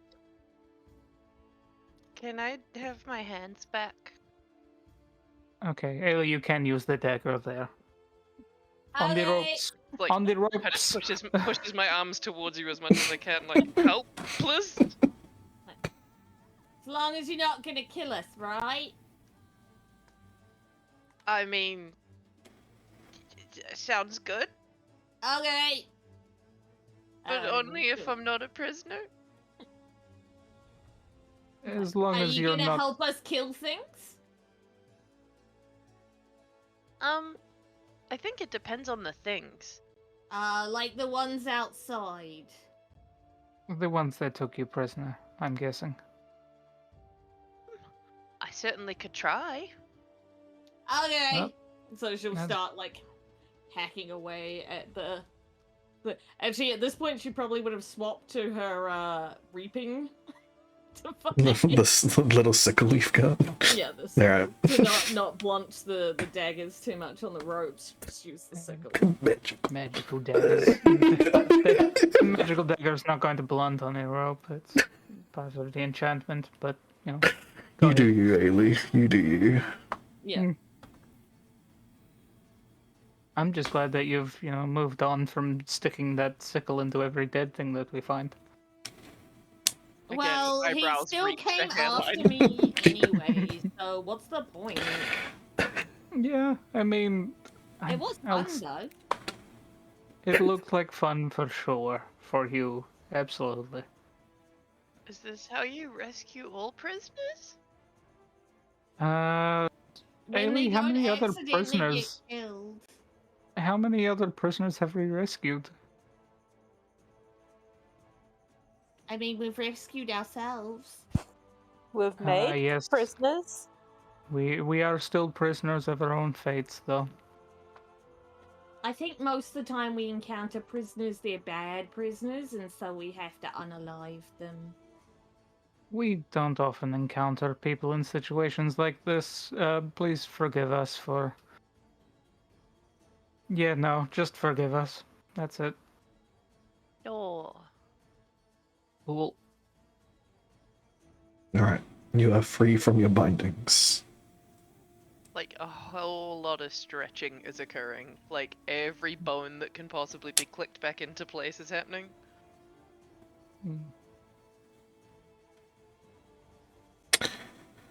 Can I have my hands back? Okay, Ailey, you can use the dagger there. On the Okay. ropes. Like On the kind of ropes. pushes my arms towards you as much as I can. Like help, please. As long as you're not gonna kill us, right? I mean, sounds good, Okay. but only if I'm not a prisoner. As long Are as you you're gonna not. help us kill things? I think it depends on the things. Like the ones outside. The ones that took you prisoner, I'm guessing. I certainly could try. Okay. Well, So she'll that's- start like hacking away at the. Actually, at this point, she probably would have swapped to her reaping. To fucking... This little sickle leaf gun. Yeah, this. Alright. To not blunt the daggers too much on the ropes. Just use the sickle. Magical daggers. Magical dagger's not going to blunt on a rope. It's part of the enchantment, but, go You do ahead. you, Ailey. You do you. Yeah. Mm. I'm just glad that you've, moved on from sticking that sickle into every dead thing that we find. Again, Well, he eyebrows still reach the came hairline. after me anyway, so what's the point? Yeah, I mean... It was I'll fun s- though. It looked like fun for sure. For you. Absolutely. Is this how you rescue all prisoners? When they Ailey, how don't many other accidentally prisoners... get killed. How many other prisoners have we rescued? I mean, we've rescued ourselves. We've made yes. prisoners. We are still prisoners of our own fates, though. I think most of the time we encounter prisoners, they're bad prisoners, and so we have to unalive them. We don't often encounter people in situations like this. Please forgive us for... Yeah, no, just forgive us. That's it. Oh. Cool. All right, you are free from your bindings. Like a whole lot of stretching is occurring. Like every bone that can possibly be clicked back into place is happening.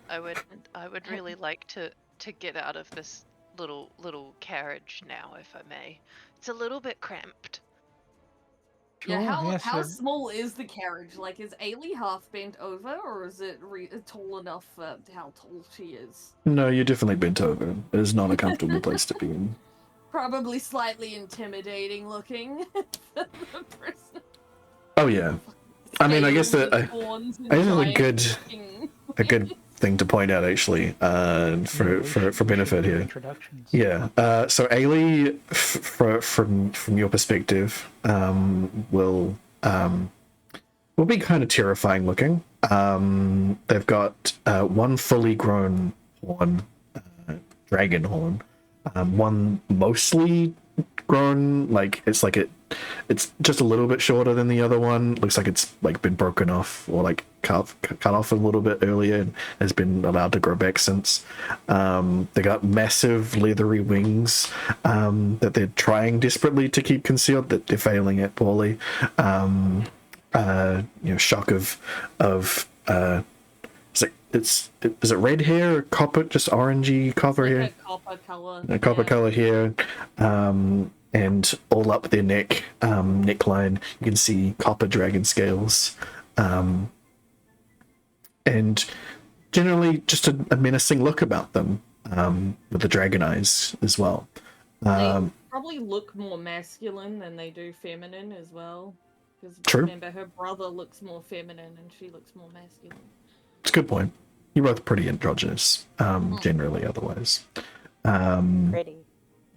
I would really like to get out of this little carriage now, if I may. It's a little bit cramped. Yeah, Sure, how sure. small is the carriage? Like, is Ailey half bent over, or is it tall enough for how tall she is? No, you're definitely bent over. It is not a comfortable place to be in. Probably slightly intimidating looking. The person. Oh yeah. I mean, I guess Scaling that with horns and I think giant a good thing to point out actually, for benefit here. Introductions. Yeah. So Ailey, from your perspective, will be kind of terrifying looking. They've got one fully grown horn, dragon horn, one mostly grown, like it's just a little bit shorter than the other one. Looks like it's like been broken off or like cut off a little bit earlier and has been allowed to grow back since. They got massive leathery wings that they're trying desperately to keep concealed, that they're failing at poorly. Shock of is it red hair or copper, just orangey copper like hair? a copper color. A copper color here, and all up their neckline, you can see copper dragon scales, and generally just a menacing look about them, with the dragon eyes as well. They probably look more masculine than they do feminine as well. Because True. remember, her brother looks more feminine and she looks more masculine. It's a good point. You're both pretty androgynous, generally otherwise. Pretty.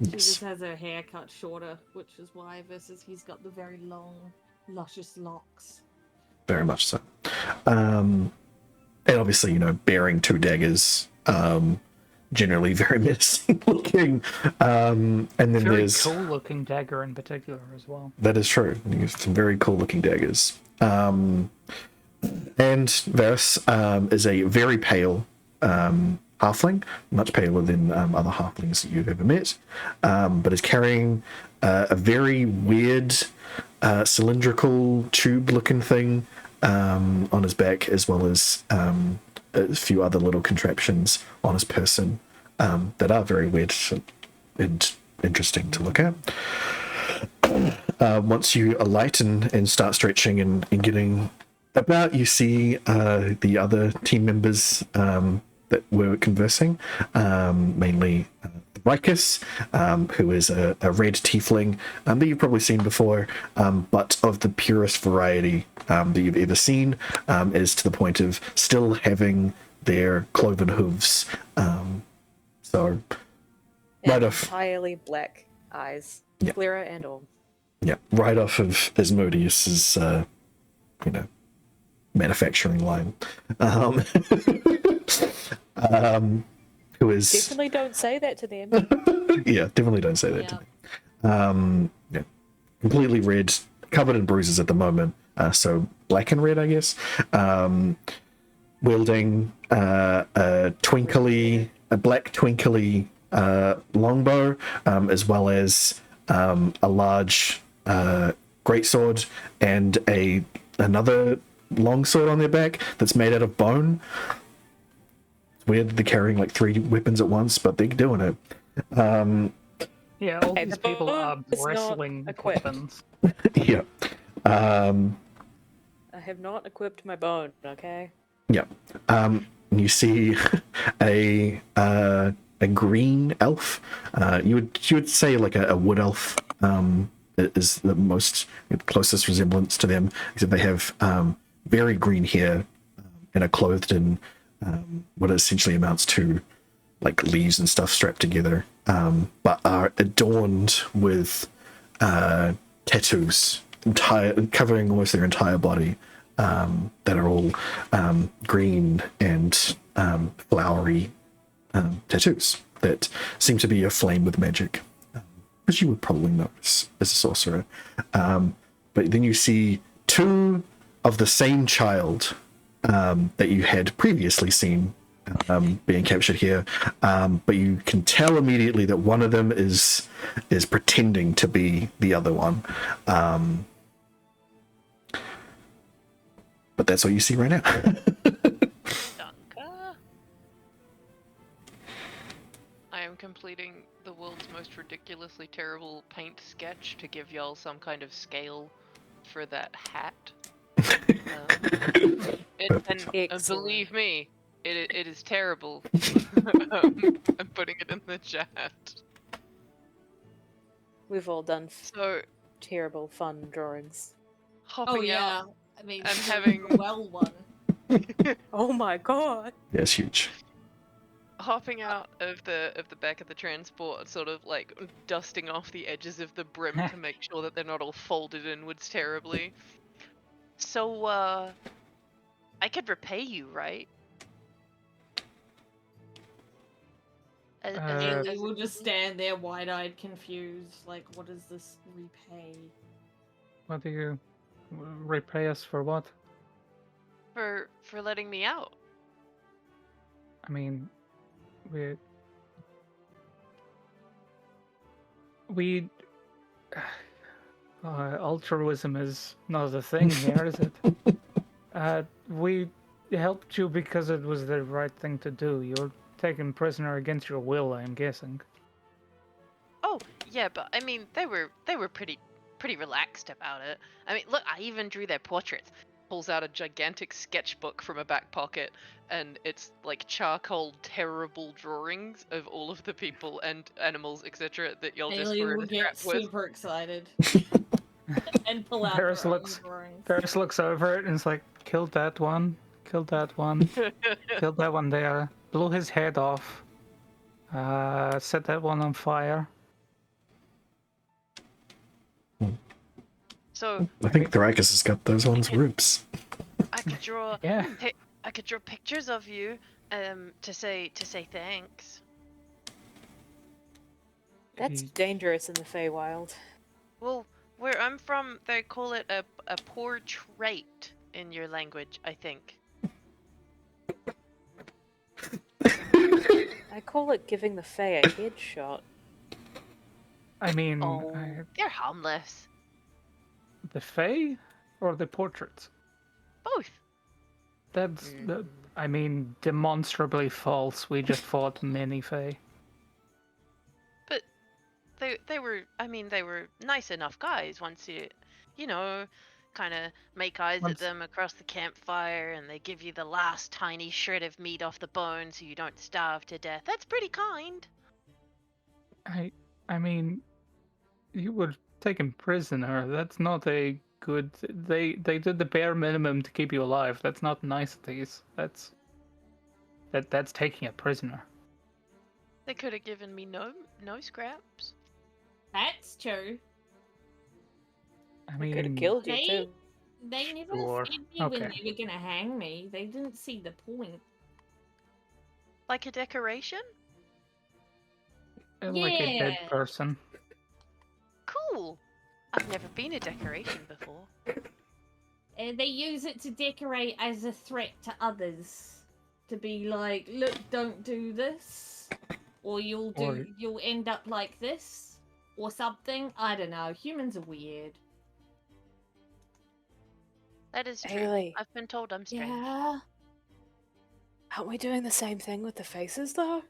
She Yes. just has her hair cut shorter, which is why, versus he's got the very long, luscious locks. Very much so. And obviously, bearing two daggers, generally very menacing looking. And then Very there's cool looking dagger in particular as well. that is true. You have some very cool looking daggers. And Varys is a very pale halfling, much paler than other halflings that you've ever met, but is carrying a very weird cylindrical tube-looking thing on his back, as well as a few other little contraptions on his person that are very weird and interesting to look at. Once you alight and start stretching and getting about, you see the other team members that were conversing, mainly Rikus, who is a red tiefling that you've probably seen before, but of the purest variety that you've ever seen, is to the point of still having their cloven hooves. So right off, Entirely black eyes, Yeah. Clara and all. yeah, right off of Asmodeus's, manufacturing line. Who is Definitely don't say that to them. yeah, definitely don't say that to me. Yeah, completely red, covered in bruises at the moment. So black and red, I guess. Wielding a black twinkly longbow, as well as a large greatsword and another longsword on their back that's made out of bone. It's weird they're carrying like 3 weapons at once, but they're doing it. Yeah, all Okay, these the people are bone is not wrestling equipped. weapons. Yeah. I have not equipped my bone, okay? Yeah. You see a green elf. You would say like a wood elf is the most closest resemblance to them, except they have very green hair, and are clothed in what essentially amounts to like leaves and stuff strapped together, but are adorned with tattoos, covering almost their entire body, that are all green and flowery tattoos that seem to be aflame with magic, as you would probably notice as a sorcerer. But then you see two of the same child that you had previously seen being captured here, but you can tell immediately that one of them is pretending to be the other one. But that's what you see right now. Danke. I am completing the world's most ridiculously terrible paint sketch to give y'all some kind of scale for that hat. And Excellent. believe me, it is terrible. I'm putting it in the chat. We've all done So terrible fun drawings. hopping Oh yeah, out I mean, and the having well one. Oh my god! Yeah, it's huge. hopping out of the back of the transport, sort of like dusting off the edges of the brim to make sure that they're not all folded inwards terribly. So I could repay you, right? Haley will just stand there wide-eyed, confused, like, what does this repay? What do you repay us for? What? for letting me out. I mean, we altruism is not a thing here, is it? We helped you because it was the right thing to do. You're taken prisoner against your will, I'm guessing. Oh yeah, but I mean they were pretty relaxed about it. I mean, look, I even drew their portraits. Pulls out a gigantic sketchbook from a back pocket, and it's like charcoal terrible drawings of all of the people and animals, etc. that y'all just Haley were in will a get scrap with. super excited and pull out Paris her own looks- drawings. Paris looks over it and is like, killed that one, killed that one, killed that one there, blew his head off, set that one on fire. So I think Thrakus has got those ones ribs. I could draw Yeah. I could draw pictures of you to say thanks. That's He- dangerous in the Feywild. Well, where I'm from, they call it a poor trait in your language, I think. I call it giving the Fey a headshot. I mean, Oh. They're harmless. the Fae or the portraits? Both. That's, I mean, demonstrably false. We just fought many Fae. But they were, I mean, they were nice enough guys once you know, kind of make eyes Once- at them across the campfire, and they give you the last tiny shred of meat off the bone so you don't starve to death. That's pretty kind. I mean, you were taken prisoner. That's not a good. They did the bare minimum to keep you alive. That's not niceties. That's taking a prisoner. They could have given me no scraps. That's true. I I mean, could have killed you They- too. They never Sure. said me when Okay. they were gonna hang me. They didn't see the point. Like a decoration? like a dead Yeah. person. Cool. I've never been a decoration before. They use it to decorate as a threat to others. To be like, look, don't do this. Or you'll end up like this. Or something. I don't know. Humans are weird. That is true. Haley, I've been told I'm strange. Yeah. aren't we doing the same thing with the faces though?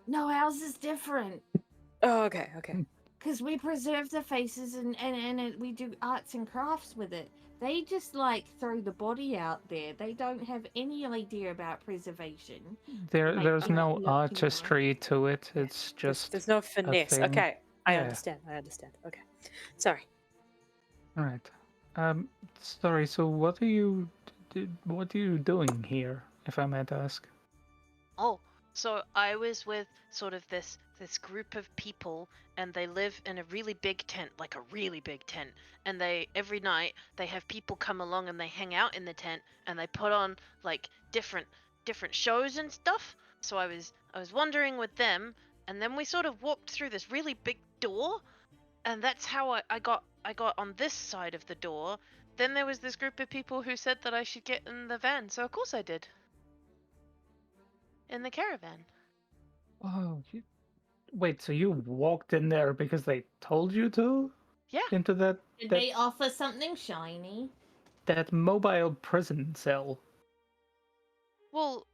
No, ours is different. Oh, okay, okay. Because we preserve the faces and we do arts and crafts with it. They just like throw the body out there. They don't have any idea about preservation. Like, There's you know, no look, you know. artistry to it. Yeah, It's just There's no finesse. thing. Okay, I Yeah. understand. Okay, sorry. All right. Sorry. So what are you doing here, if I might ask? Oh, so I was with sort of this group of people, and they live in a really big tent, like a really big tent. And they every night they have people come along and they hang out in the tent, and they put on like different shows and stuff. So I was wandering with them, and then we sort of walked through this really big door, and that's how I got on this side of the door. Then there was this group of people who said that I should get in the van, so of course I did. In the caravan. Oh, wait. So you walked in there because they told you to? Yeah. Into that Did that they offer something shiny? that mobile prison cell? Well,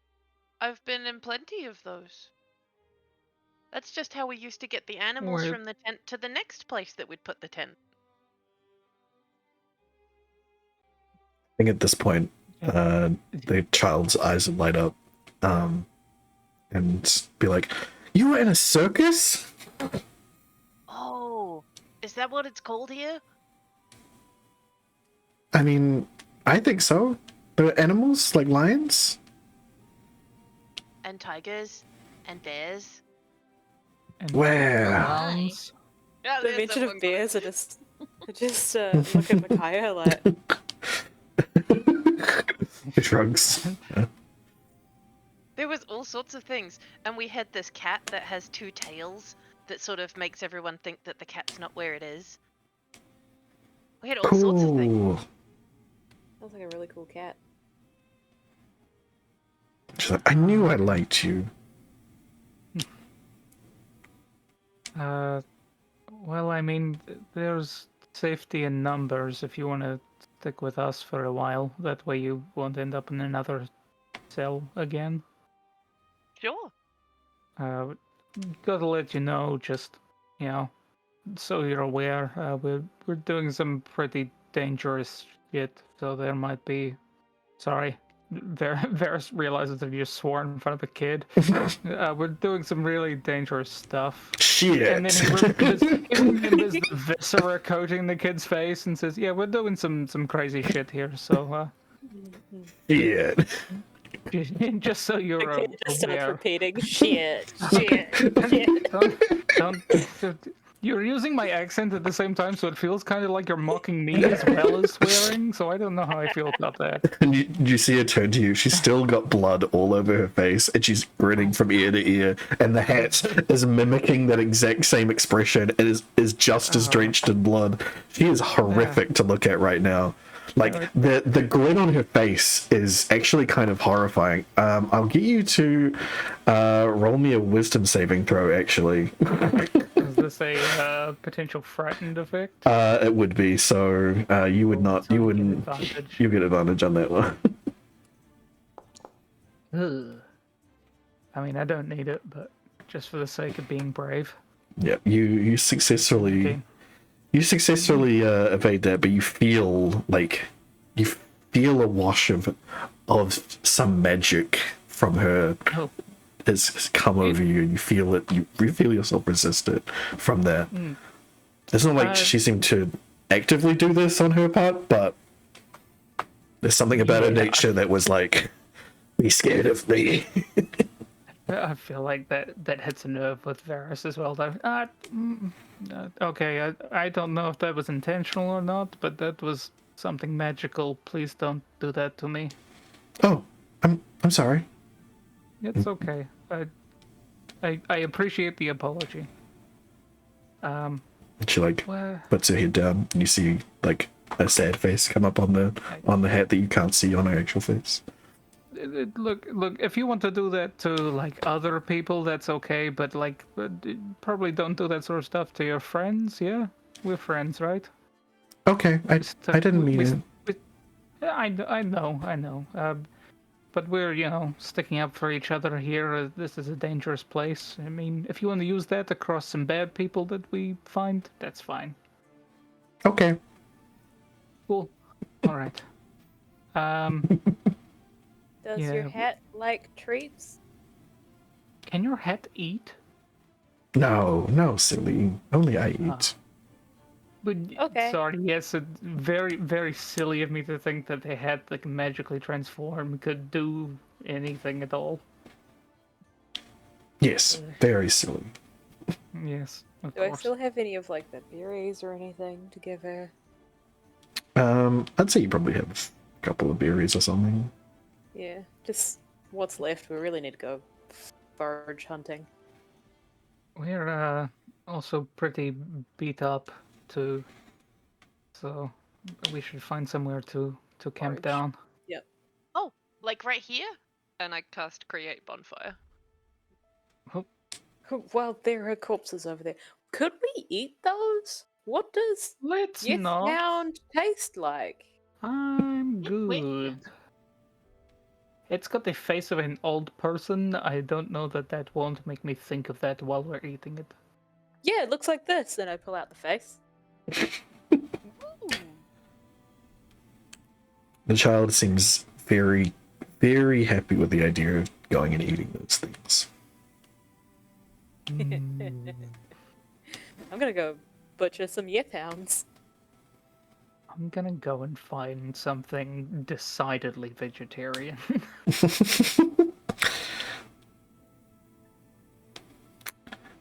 I've been in plenty of those. That's just how we used to get the animals Where from the tent to the next place that we'd put the tent. I think at this point, the child's eyes would light up, and be like, "You were in a circus?" Oh, is that what it's called here? I mean, I think so. There are animals like lions. And tigers and bears. And Where? clowns? Yeah, The there's mention someone of got it. bears, I just look at Micaiah like, He shrugs. There was all sorts of things, and we had this cat that has two tails that sort of makes everyone think that the cat's not where it is. We had all sorts of things. Cool. sounds like a really cool cat. She's like, I knew I liked you. Well, I mean, there's safety in numbers if you want to stick with us for a while. That way you won't end up in another cell again. Sure. Gotta let you know, just, so you're aware, we're doing some pretty dangerous shit, so there might be... Sorry. Varys realizes that you swore in front of a kid. We're doing some really dangerous stuff. Shit. And then he remembers the viscera coating the kid's face and says, "Yeah, we're doing some crazy shit here." So, Shit. just so you're The kid just starts aware. repeating, shit, shit. Don't. You're using my accent at the same time, so it feels kind of like you're mocking me as well as swearing. So I don't know how I feel about that. And you see her turn to you. She's still got blood all over her face, and she's grinning from ear to ear. And the hat is mimicking that exact same expression, and is just as drenched in blood. She is horrific to look at right now. Like the grin on her face is actually kind of horrifying. I'll get you to roll me a wisdom saving throw. Actually, Is this a potential frightened effect? it would be. So you would not. So You I get wouldn't. advantage. You get advantage on that one. Ugh. I mean, I don't need it, but just for the sake of being brave. Yeah, you successfully. Okay. You successfully evade that, but you feel a wash of some magic from her Oh. has come over you, and you feel it. You feel yourself resist it from that. It's not like she seemed to actively do this on her part, but there's something about her nature that was like, "Be scared of me." I feel like that hits a nerve with Varys as well. Okay, I don't know if that was intentional or not, but that was something magical. Please don't do that to me. Oh, I'm sorry. It's okay. I appreciate the apology. And she like Well, puts her head down, and you see like a sad face come up on the hat that you can't see on her actual face. look, if you want to do that to like other people, that's okay, but like probably don't do that sort of stuff to your friends. Yeah, we're friends, right? Okay, I didn't mean it. I know. But we're, sticking up for each other here. This is a dangerous place. I mean, if you want to use that across some bad people that we find, that's fine. Okay. Cool. All right. Does Yeah. your hat like treats? Can your hat eat? No, silly. Only I eat. But Okay. sorry, yes, it's very, very silly of me to think that they had like magically transform, could do anything at all. Yes, very silly. Yes, of Do I course. still have any of like the berries or anything to give her? I'd say you probably have a couple of berries or something. Yeah, just what's left. We really need to go forage hunting. We're also pretty beat up too, so we should find somewhere to camp Forage. down. Yep. Oh, like right here? And I cast create bonfire. Well, there are corpses over there. Could we eat those? What does Let's yes not. hound taste like? I'm Wait. good. It's got the face of an old person. I don't know that won't make me think of that while we're eating it. Yeah, it looks like this. Then I pull out the face. The child seems very, very happy with the idea of going and eating those things. I'm gonna go butcher some yip hounds. I'm gonna go and find something decidedly vegetarian.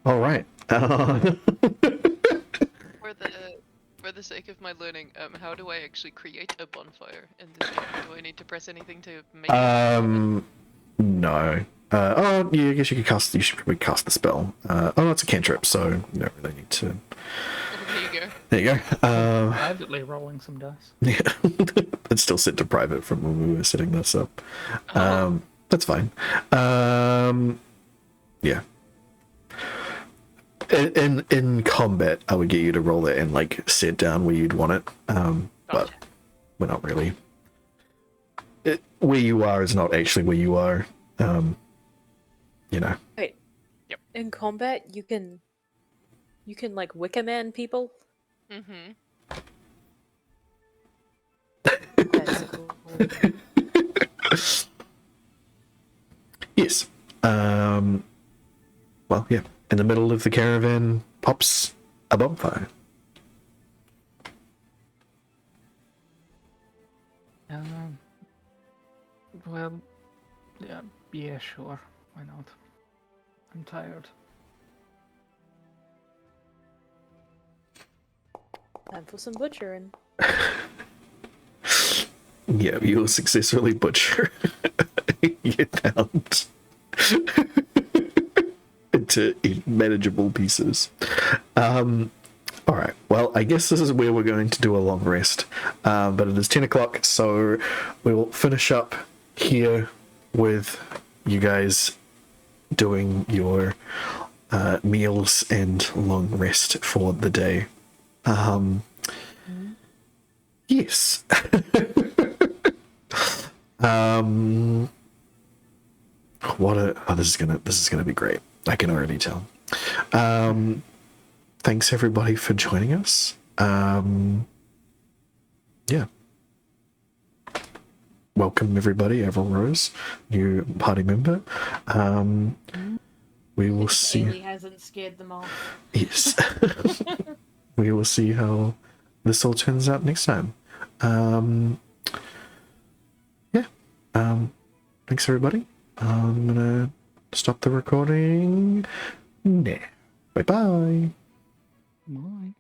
All right. For the sake of my learning, how do I actually create a bonfire in this game? Do I need to press anything to make it? No. Oh, yeah, I guess you should probably cast the spell. Oh, it's a cantrip, so you don't really need to. Oh, there you go. There you go. Privately rolling some dice. Yeah. It's still set to private from when we were setting this up. Oh. That's fine. Yeah. In combat, I would get you to roll it and like set down where you'd want it. But Gotcha. we're not really. Where you are is not actually where you are. You know. Wait. Yep. In combat, you can like Wicker Man people. Mm-hmm. That's cool. Yes. Well, yeah. In the middle of the caravan pops a bonfire. Well, yeah, sure. Why not? I'm tired. Time for some butchering. Yeah, you will successfully butcher your hound into manageable pieces. All right. Well, I guess this is where we're going to do a long rest. But it is 10 o'clock, so we will finish up here with you guys doing your meals and long rest for the day. Yes. This is gonna be great. I can already tell. Thanks everybody for joining us. Yeah. Welcome everybody, Avril Rose, new party member. We will see. Bailey hasn't scared them off. Yes. We will see how this all turns out next time. Yeah. Thanks everybody. I'm gonna stop the recording now. Bye bye. Bye.